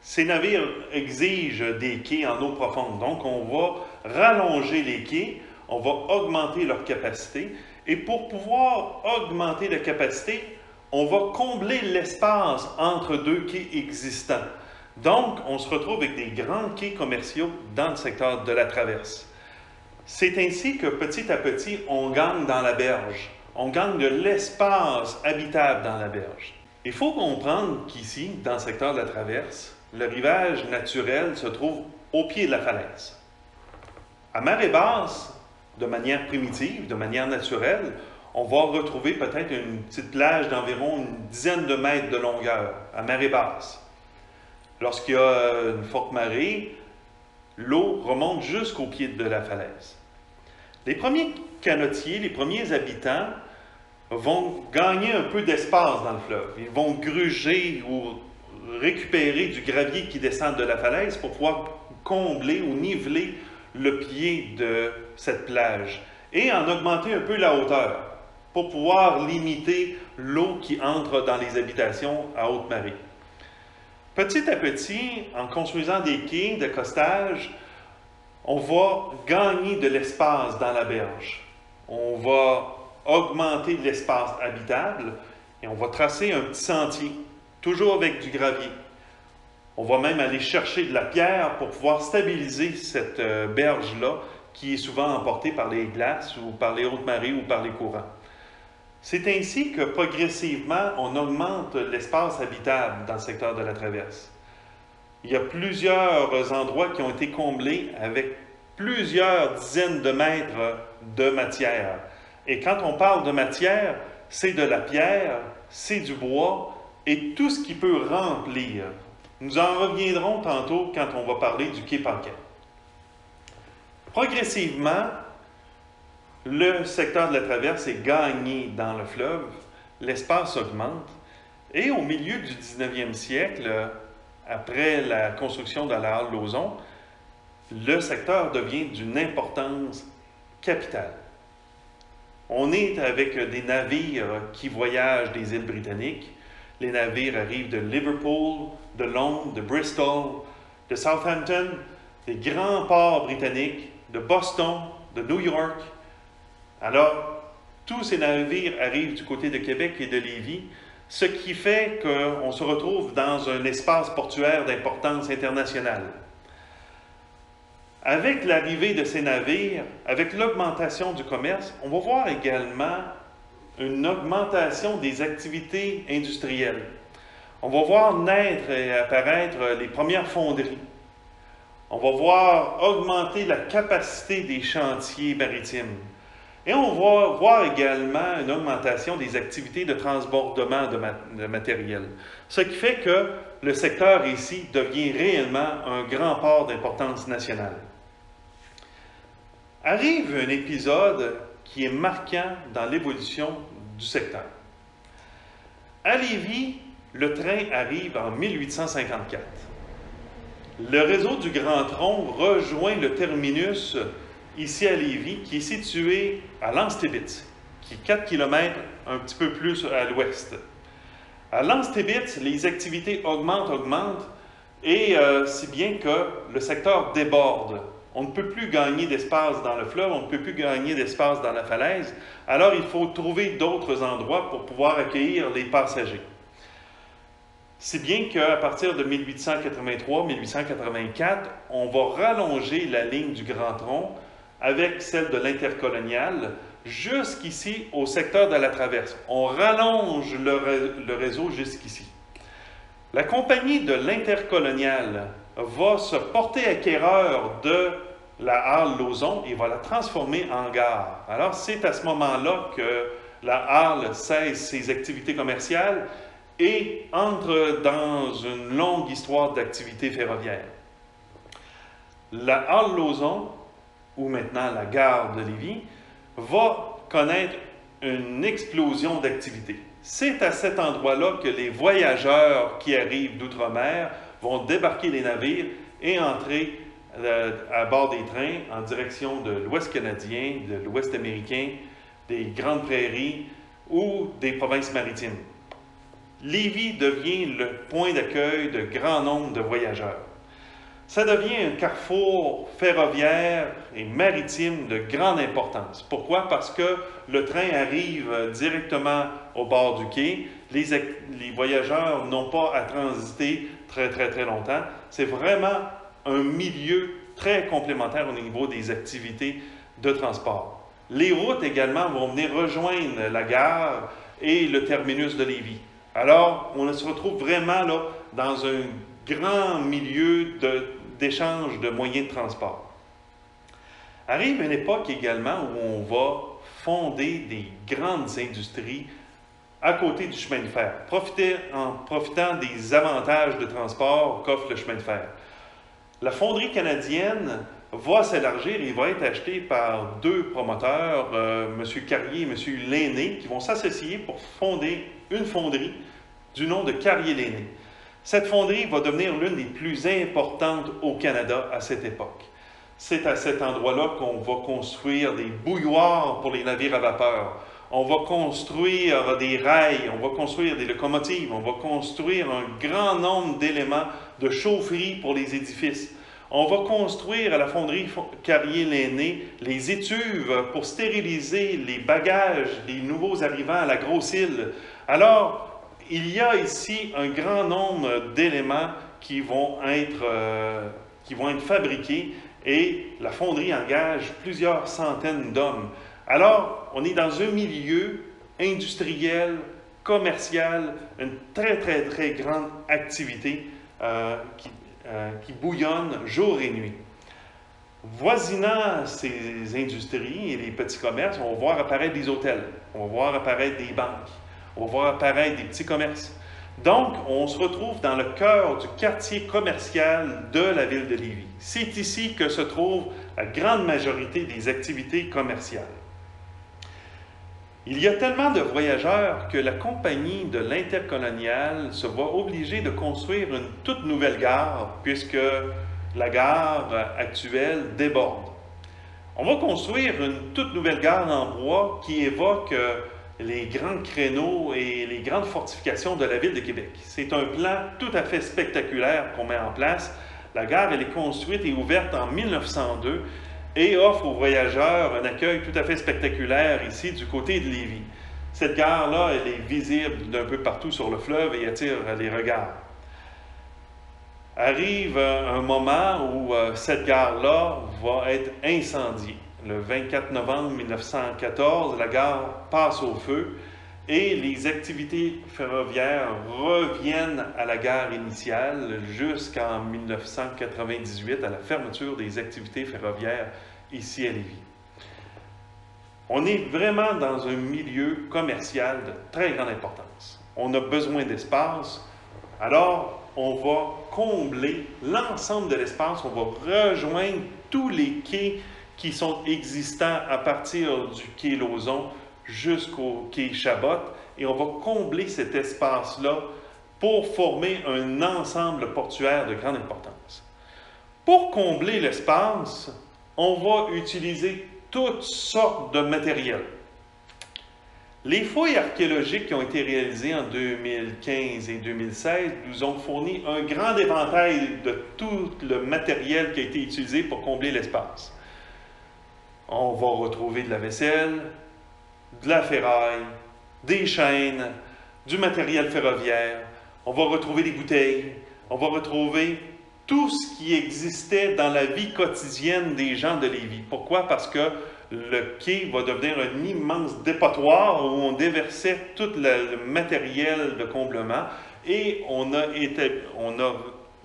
Ces navires exigent des quais en eau profonde, donc on va rallonger les quais, on va augmenter leur capacité, et pour pouvoir augmenter la capacité, on va combler l'espace entre deux quais existants. Donc, on se retrouve avec des grands quais commerciaux dans le secteur de la traverse. C'est ainsi que petit à petit, on gagne dans la berge. On gagne de l'espace habitable dans la berge. Il faut comprendre qu'ici, dans le secteur de la traverse, le rivage naturel se trouve au pied de la falaise. À marée basse, de manière primitive, de manière naturelle, on va retrouver peut-être une petite plage d'environ une dizaine de mètres de longueur, à marée basse. Lorsqu'il y a une forte marée, l'eau remonte jusqu'au pied de la falaise. Les premiers canotiers, les premiers habitants vont gagner un peu d'espace dans le fleuve. Ils vont gruger ou récupérer du gravier qui descend de la falaise pour pouvoir combler ou niveler le pied de cette plage et en augmenter un peu la hauteur pour pouvoir limiter l'eau qui entre dans les habitations à haute marée. Petit à petit, en construisant des quais d'accostage, on va gagner de l'espace dans la berge. On va augmenter l'espace habitable et on va tracer un petit sentier, toujours avec du gravier. On va même aller chercher de la pierre pour pouvoir stabiliser cette berge-là qui est souvent emportée par les glaces ou par les hautes marées ou par les courants. C'est ainsi que progressivement, on augmente l'espace habitable dans le secteur de la traverse. Il y a plusieurs endroits qui ont été comblés avec plusieurs dizaines de mètres de matière. Et quand on parle de matière, c'est de la pierre, c'est du bois et tout ce qui peut remplir. Nous en reviendrons tantôt quand on va parler du quai Paquette. Progressivement, le secteur de la traverse est gagné dans le fleuve, l'espace augmente, et au milieu du 19e siècle, après la construction de la halle Lauzon, le secteur devient d'une importance capitale. On est avec des navires qui voyagent des îles britanniques. Les navires arrivent de Liverpool, de Londres, de Bristol, de Southampton, des grands ports britanniques, de Boston, de New York. Alors, tous ces navires arrivent du côté de Québec et de Lévis, ce qui fait qu'on se retrouve dans un espace portuaire d'importance internationale. Avec l'arrivée de ces navires, avec l'augmentation du commerce, on va voir également une augmentation des activités industrielles. On va voir naître et apparaître les premières fonderies. On va voir augmenter la capacité des chantiers maritimes. Et on va voir également une augmentation des activités de transbordement de matériel. Ce qui fait que le secteur ici devient réellement un grand port d'importance nationale. Arrive un épisode qui est marquant dans l'évolution du secteur. À Lévis, le train arrive en 1854. Le réseau du Grand Tronc rejoint le terminus ici à Lévis, qui est situé à Lens-Tébitz, qui est 4 km un petit peu plus à l'ouest. À Lens-Tébitz, les activités augmentent, et si bien que le secteur déborde. On ne peut plus gagner d'espace dans le fleuve, on ne peut plus gagner d'espace dans la falaise. Alors, il faut trouver d'autres endroits pour pouvoir accueillir les passagers. Si bien qu'à partir de 1883-1884, on va rallonger la ligne du Grand Tronc avec celle de l'Intercolonial jusqu'ici au secteur de la Traverse. On rallonge le réseau jusqu'ici. La compagnie de l'Intercolonial va se porter acquéreur de la Halle Lauzon et va la transformer en gare. Alors, c'est à ce moment-là que la Halle cesse ses activités commerciales et entre dans une longue histoire d'activités ferroviaires. La Halle Lauzon, ou maintenant la gare de Lévis, va connaître une explosion d'activités. C'est à cet endroit-là que les voyageurs qui arrivent d'outre-mer vont débarquer les navires et entrer à bord des trains en direction de l'Ouest canadien, de l'Ouest américain, des Grandes Prairies ou des provinces maritimes. Lévis devient le point d'accueil de grand nombre de voyageurs. Ça devient un carrefour ferroviaire et maritime de grande importance. Pourquoi? Parce que le train arrive directement au bord du quai. Les voyageurs n'ont pas à transiter très longtemps. C'est vraiment un milieu très complémentaire au niveau des activités de transport. Les routes également vont venir rejoindre la gare et le terminus de Lévis. Alors, on se retrouve vraiment là dans un grand milieu d'échange de moyens de transport. Arrive une époque également où on va fonder des grandes industries à côté du chemin de fer, en profitant des avantages de transport qu'offre le chemin de fer. La fonderie canadienne va s'élargir et va être achetée par deux promoteurs, M. Carrier et M. Lainé, qui vont s'associer pour fonder une fonderie du nom de Carrier-Lainé. Cette fonderie va devenir l'une des plus importantes au Canada à cette époque. C'est à cet endroit-là qu'on va construire des bouilloires pour les navires à vapeur. On va construire des rails, on va construire des locomotives, on va construire un grand nombre d'éléments de chaufferie pour les édifices. On va construire à la fonderie Carrier-Lainé les étuves pour stériliser les bagages des nouveaux arrivants à la Grosse-Île. Alors, il y a ici un grand nombre d'éléments qui vont être fabriqués et la fonderie engage plusieurs centaines d'hommes. Alors, on est dans un milieu industriel, commercial, une très grande activité qui bouillonne jour et nuit. Voisinant ces industries et les petits commerces, on va voir apparaître des hôtels, on va voir apparaître des banques, on va voir apparaître des petits commerces. Donc, on se retrouve dans le cœur du quartier commercial de la ville de Lévis. C'est ici que se trouve la grande majorité des activités commerciales. Il y a tellement de voyageurs que la compagnie de l'Intercolonial se voit obligée de construire une toute nouvelle gare puisque la gare actuelle déborde. On va construire une toute nouvelle gare en bois qui évoque les grands créneaux et les grandes fortifications de la ville de Québec. C'est un plan tout à fait spectaculaire qu'on met en place. La gare, elle est construite et ouverte en 1902 et offre aux voyageurs un accueil tout à fait spectaculaire ici du côté de Lévis. Cette gare-là, elle est visible d'un peu partout sur le fleuve et attire les regards. Arrive un moment où cette gare-là va être incendiée. Le 24 novembre 1914, la gare passe au feu et les activités ferroviaires reviennent à la gare initiale jusqu'en 1998, à la fermeture des activités ferroviaires ici à Lévis. On est vraiment dans un milieu commercial de très grande importance. On a besoin d'espace, alors on va combler l'ensemble de l'espace, on va rejoindre tous les quais qui sont existants à partir du quai Lauzon jusqu'au quai Chabot, et on va combler cet espace-là pour former un ensemble portuaire de grande importance. Pour combler l'espace, on va utiliser toutes sortes de matériel. Les fouilles archéologiques qui ont été réalisées en 2015 et 2016 nous ont fourni un grand éventail de tout le matériel qui a été utilisé pour combler l'espace. On va retrouver de la vaisselle, de la ferraille, des chaînes, du matériel ferroviaire, on va retrouver des bouteilles, on va retrouver tout ce qui existait dans la vie quotidienne des gens de Lévis. Pourquoi? Parce que le quai va devenir un immense dépotoir où on déversait tout le matériel de comblement et on a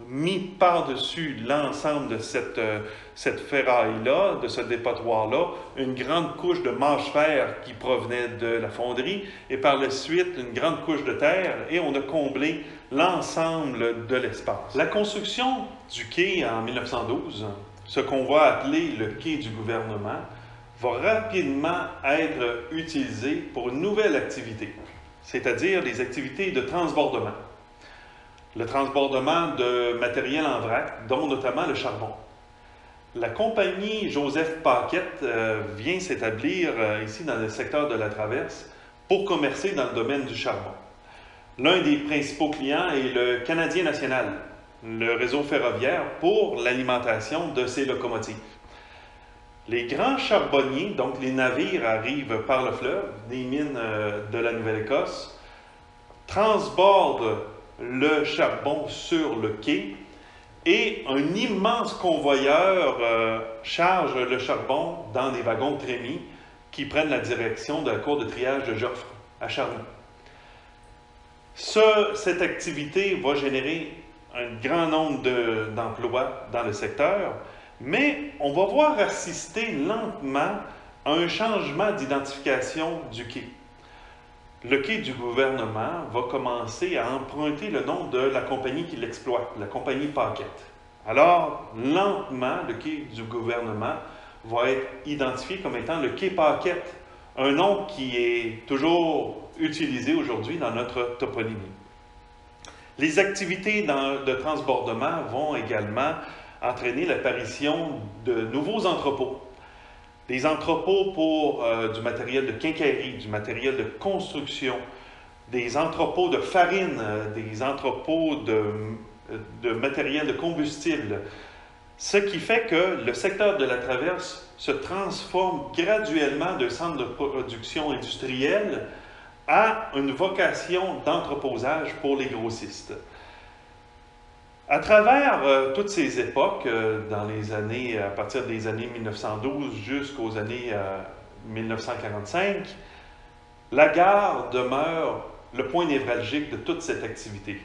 mis par-dessus l'ensemble de cette ferraille-là, de ce dépotoir-là, une grande couche de mâche-fer qui provenait de la fonderie et par la suite une grande couche de terre et on a comblé l'ensemble de l'espace. La construction du quai en 1912, ce qu'on va appeler le quai du gouvernement, va rapidement être utilisé pour une nouvelle activité, c'est-à-dire les activités de transbordement. Le transbordement de matériel en vrac, dont notamment le charbon. La compagnie Joseph Paquette vient s'établir ici dans le secteur de la Traverse pour commercer dans le domaine du charbon. L'un des principaux clients est le Canadien national, le réseau ferroviaire pour l'alimentation de ses locomotives. Les grands charbonniers, donc les navires, arrivent par le fleuve, des mines de la Nouvelle-Écosse, transbordent le charbon sur le quai et un immense convoyeur charge le charbon dans des wagons trémies qui prennent la direction de la cour de triage de Joffre à Charny. Cette activité va générer un grand nombre d'emplois dans le secteur, mais on va voir assister lentement à un changement d'identification du quai. Le quai du gouvernement va commencer à emprunter le nom de la compagnie qui l'exploite, la compagnie Paquette. Alors, lentement, le quai du gouvernement va être identifié comme étant le quai Paquette, un nom qui est toujours utilisé aujourd'hui dans notre toponymie. Les activités de transbordement vont également entraîner l'apparition de nouveaux entrepôts. Des entrepôts pour du matériel de quincaillerie, du matériel de construction, des entrepôts de farine, des entrepôts de matériel de combustible. Ce qui fait que le secteur de la Traverse se transforme graduellement d'un centre de production industrielle à une vocation d'entreposage pour les grossistes. À travers toutes ces époques, à partir des années 1912 jusqu'aux années 1945, la gare demeure le point névralgique de toute cette activité.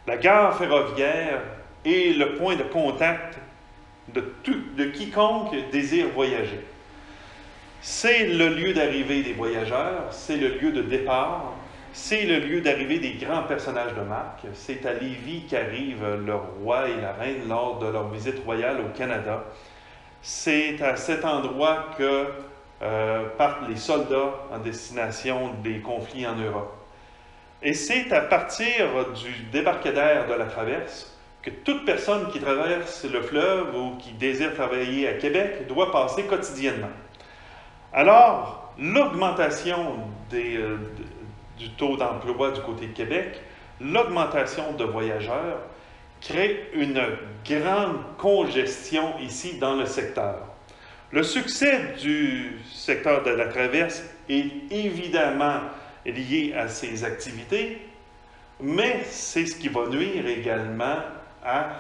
La gare ferroviaire est le point de contact de quiconque désire voyager. C'est le lieu d'arrivée des voyageurs, c'est le lieu de départ, c'est le lieu d'arrivée des grands personnages de marque. C'est à Lévis qu'arrivent le roi et la reine lors de leur visite royale au Canada. C'est à cet endroit que partent les soldats en destination des conflits en Europe. Et c'est à partir du débarcadère de la Traverse que toute personne qui traverse le fleuve ou qui désire travailler à Québec doit passer quotidiennement. Alors, l'augmentation du taux d'emploi du côté de Québec, l'augmentation de voyageurs crée une grande congestion ici dans le secteur. Le succès du secteur de la Traverse est évidemment lié à ces activités, mais c'est ce qui va nuire également à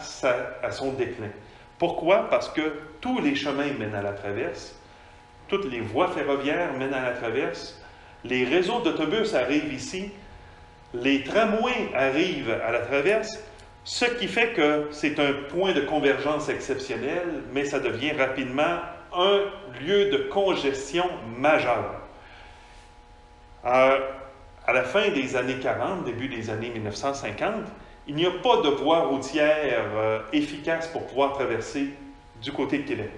son déclin. Pourquoi? Parce que tous les chemins mènent à la Traverse, toutes les voies ferroviaires mènent à la Traverse, les réseaux d'autobus arrivent ici, les tramways arrivent à la Traverse, ce qui fait que c'est un point de convergence exceptionnel, mais ça devient rapidement un lieu de congestion majeure. À la fin des années 40, début des années 1950, il n'y a pas de voie routière efficace pour pouvoir traverser du côté de Québec.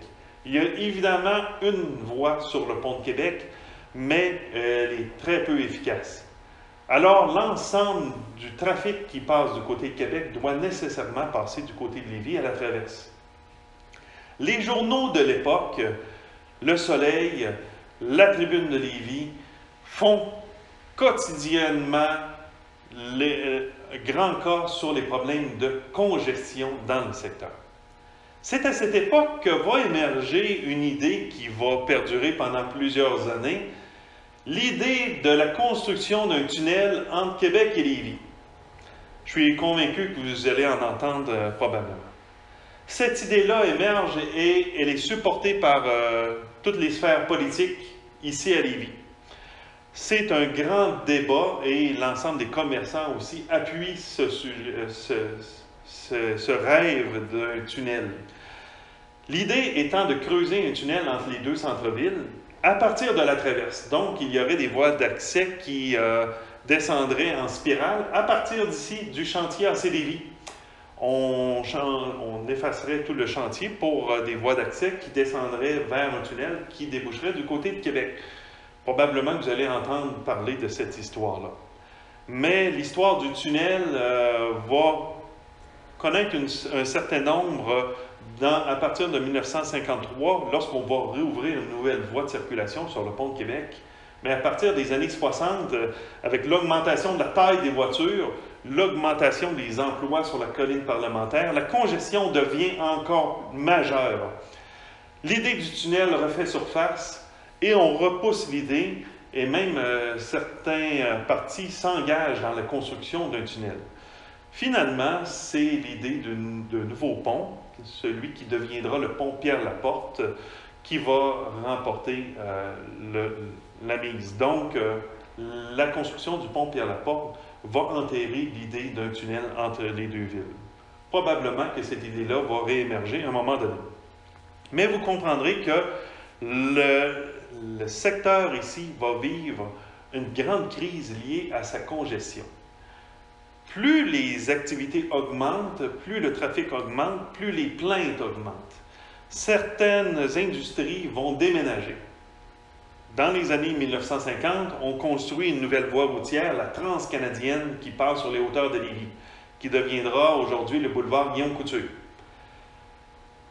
Il y a évidemment une voie sur le pont de Québec, mais elle est très peu efficace. Alors, l'ensemble du trafic qui passe du côté de Québec doit nécessairement passer du côté de Lévis à la Traverse. Les journaux de l'époque, Le Soleil, La Tribune de Lévis, font quotidiennement les grands cas sur les problèmes de congestion dans le secteur. C'est à cette époque que va émerger une idée qui va perdurer pendant plusieurs années, l'idée de la construction d'un tunnel entre Québec et Lévis. Je suis convaincu que vous allez en entendre probablement. Cette idée-là émerge et elle est supportée par toutes les sphères politiques ici à Lévis. C'est un grand débat et l'ensemble des commerçants aussi appuient ce rêve d'un tunnel. L'idée étant de creuser un tunnel entre les deux centres-villes à partir de la traverse. Donc, il y aurait des voies d'accès qui descendraient en spirale à partir d'ici du chantier AC Lévis. On effacerait tout le chantier pour des voies d'accès qui descendraient vers un tunnel qui déboucherait du côté de Québec. Probablement que vous allez entendre parler de cette histoire-là. Mais l'histoire du tunnel va connaître un certain nombre à partir de 1953, lorsqu'on va réouvrir une nouvelle voie de circulation sur le pont de Québec. Mais à partir des années 60, avec l'augmentation de la taille des voitures, l'augmentation des emplois sur la colline parlementaire, la congestion devient encore majeure. L'idée du tunnel refait surface et on repousse l'idée et même certains partis s'engagent dans la construction d'un tunnel. Finalement, c'est l'idée de nouveau pont, celui qui deviendra le pont Pierre-Laporte, qui va remporter la mise. Donc, la construction du pont Pierre-Laporte va enterrer l'idée d'un tunnel entre les deux villes. Probablement que cette idée-là va réémerger à un moment donné. Mais vous comprendrez que le secteur ici va vivre une grande crise liée à sa congestion. Plus les activités augmentent, plus le trafic augmente, plus les plaintes augmentent. Certaines industries vont déménager. Dans les années 1950, on construit une nouvelle voie routière, la Transcanadienne, qui passe sur les hauteurs de Lévis, qui deviendra aujourd'hui le boulevard Guillaume-Couture.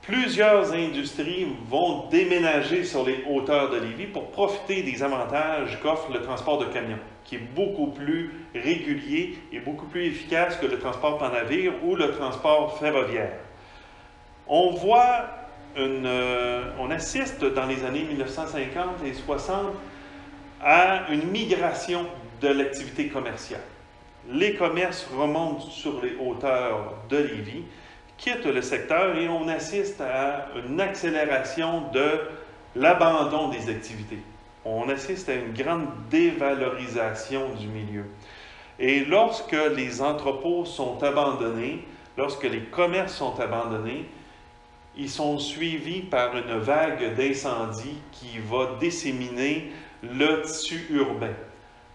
Plusieurs industries vont déménager sur les hauteurs de Lévis pour profiter des avantages qu'offre le transport de camions, qui est beaucoup plus régulier et beaucoup plus efficace que le transport par navire ou le transport ferroviaire. On assiste dans les années 1950 et 60 à une migration de l'activité commerciale. Les commerces remontent sur les hauteurs de Lévis, quittent le secteur et on assiste à une accélération de l'abandon des activités. On assiste à une grande dévalorisation du milieu. Et lorsque les entrepôts sont abandonnés, lorsque les commerces sont abandonnés, ils sont suivis par une vague d'incendies qui va disséminer le tissu urbain.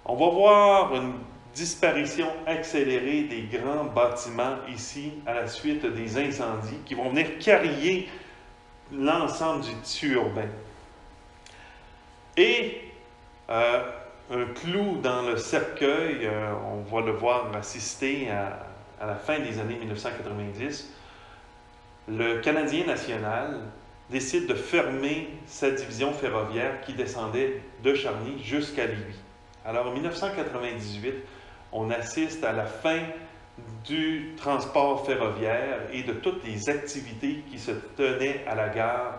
On va voir une disparition accélérée des grands bâtiments ici à la suite des incendies qui vont venir carrier l'ensemble du tissu urbain. Et un clou dans le cercueil, on va le voir assister à la fin des années 1990, le Canadien national décide de fermer sa division ferroviaire qui descendait de Charny jusqu'à Lévis. Alors en 1998, on assiste à la fin du transport ferroviaire et de toutes les activités qui se tenaient à la gare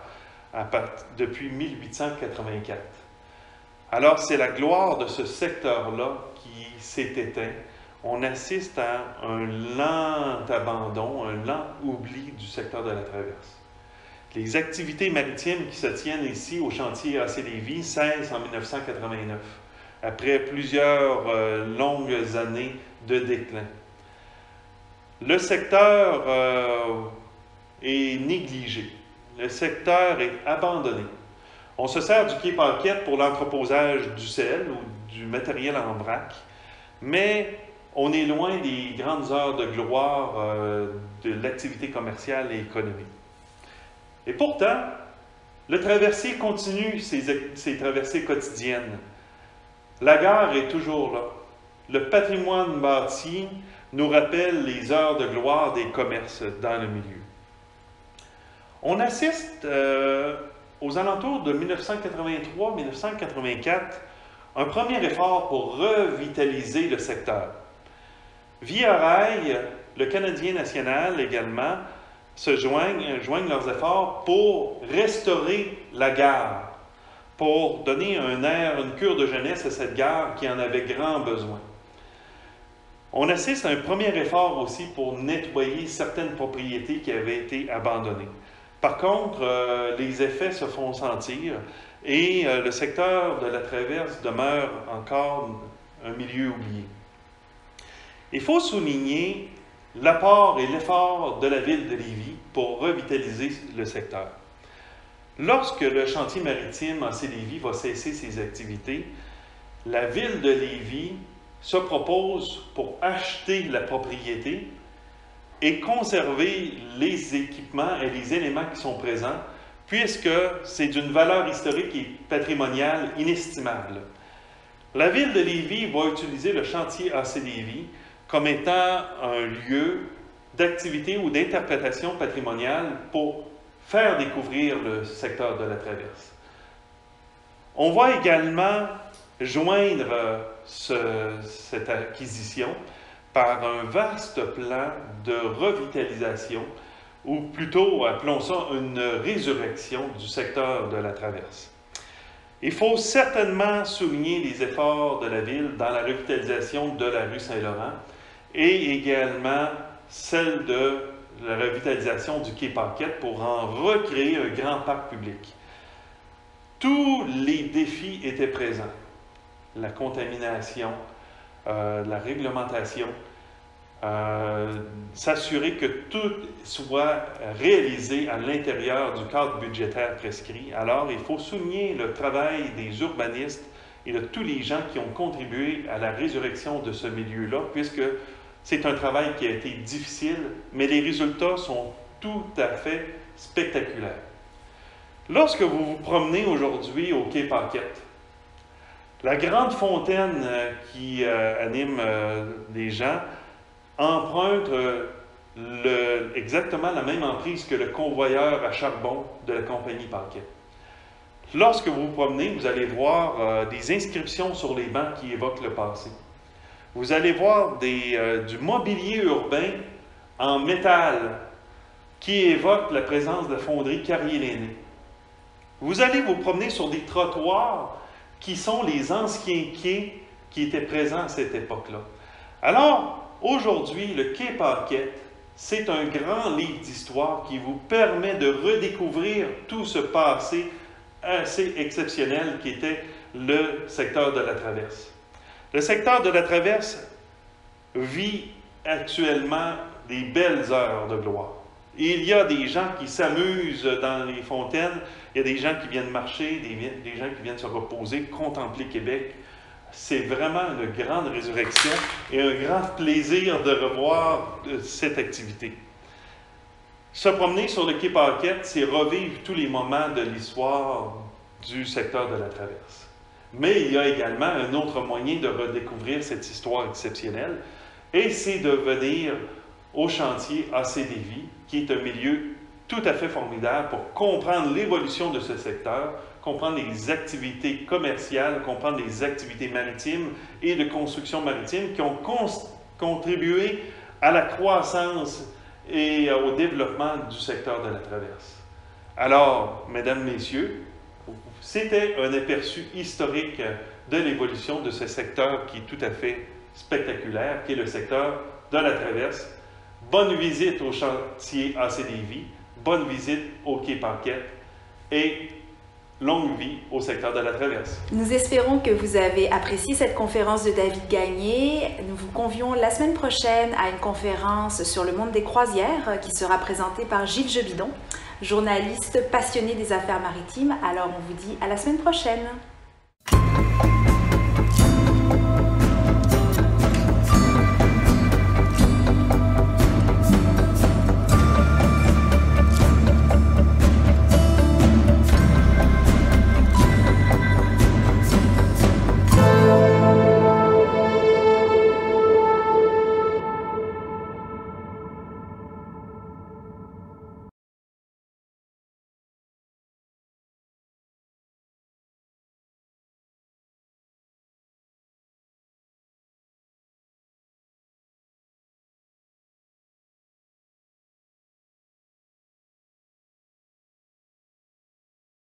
depuis 1884. Alors c'est la gloire de ce secteur-là qui s'est éteint. On assiste à un lent abandon, un lent oubli du secteur de la traverse. Les activités maritimes qui se tiennent ici au chantier AC Lévis cessent en 1989, après plusieurs longues années de déclin. Le secteur est négligé. Le secteur est abandonné. On se sert du quai Paquette pour l'entreposage du sel ou du matériel en vrac, mais on est loin des grandes heures de gloire de l'activité commerciale et économique. Et pourtant, le traversier continue ses traversées quotidiennes. La gare est toujours là. Le patrimoine bâti nous rappelle les heures de gloire des commerces dans le milieu. On assiste aux alentours de 1983-1984 un premier effort pour revitaliser le secteur. Via Rail, le Canadien national également joignent leurs efforts pour restaurer la gare, pour donner un air, une cure de jeunesse à cette gare qui en avait grand besoin. On assiste à un premier effort aussi pour nettoyer certaines propriétés qui avaient été abandonnées. Par contre, les effets se font sentir et le secteur de la traverse demeure encore un milieu oublié. Il faut souligner l'apport et l'effort de la ville de Lévis pour revitaliser le secteur. Lorsque le chantier maritime AC Lévis va cesser ses activités, la ville de Lévis se propose pour acheter la propriété et conserver les équipements et les éléments qui sont présents, puisque c'est d'une valeur historique et patrimoniale inestimable. La ville de Lévis va utiliser le chantier AC Lévis comme étant un lieu d'activité ou d'interprétation patrimoniale pour faire découvrir le secteur de la traverse. On va également joindre cette acquisition par un vaste plan de revitalisation, ou plutôt, appelons ça une résurrection du secteur de la traverse. Il faut certainement souligner les efforts de la ville dans la revitalisation de la rue Saint-Laurent et également celle de la revitalisation du quai Paquette pour en recréer un grand parc public. Tous les défis étaient présents. La contamination, la réglementation, s'assurer que tout soit réalisé à l'intérieur du cadre budgétaire prescrit. Alors, il faut souligner le travail des urbanistes et de tous les gens qui ont contribué à la résurrection de ce milieu-là, puisque c'est un travail qui a été difficile, mais les résultats sont tout à fait spectaculaires. Lorsque vous vous promenez aujourd'hui au quai Paquette, la grande fontaine qui anime les gens emprunte exactement la même emprise que le convoyeur à charbon de la compagnie Paquette. Lorsque vous vous promenez, vous allez voir des inscriptions sur les bancs qui évoquent le passé. Vous allez voir du mobilier urbain en métal qui évoque la présence de la fonderie Carrier-Lainay. Vous allez vous promener sur des trottoirs qui sont les anciens quais qui étaient présents à cette époque-là. Alors, aujourd'hui, le quai Paquette, c'est un grand livre d'histoire qui vous permet de redécouvrir tout ce passé assez exceptionnel qui était le secteur de la traverse. Le secteur de la traverse vit actuellement des belles heures de gloire. Il y a des gens qui s'amusent dans les fontaines, il y a des gens qui viennent marcher, des gens qui viennent se reposer, contempler Québec. C'est vraiment une grande résurrection et un grand plaisir de revoir cette activité. Se promener sur le quai Paquette, c'est revivre tous les moments de l'histoire du secteur de la traverse. Mais il y a également un autre moyen de redécouvrir cette histoire exceptionnelle, et c'est de venir au chantier AC Lévis, qui est un milieu tout à fait formidable pour comprendre l'évolution de ce secteur, comprendre les activités commerciales, comprendre les activités maritimes et de construction maritime qui ont contribué à la croissance et au développement du secteur de la traverse. Alors, mesdames, messieurs, c'était un aperçu historique de l'évolution de ce secteur qui est tout à fait spectaculaire, qui est le secteur de la traverse. Bonne visite au chantier AC Lévis, bonne visite au quai Paquette et longue vie au secteur de la traverse. Nous espérons que vous avez apprécié cette conférence de David Gagné. Nous vous convions la semaine prochaine à une conférence sur le monde des croisières qui sera présentée par Gilles Jebidon, journaliste passionné des affaires maritimes. Alors on vous dit à la semaine prochaine.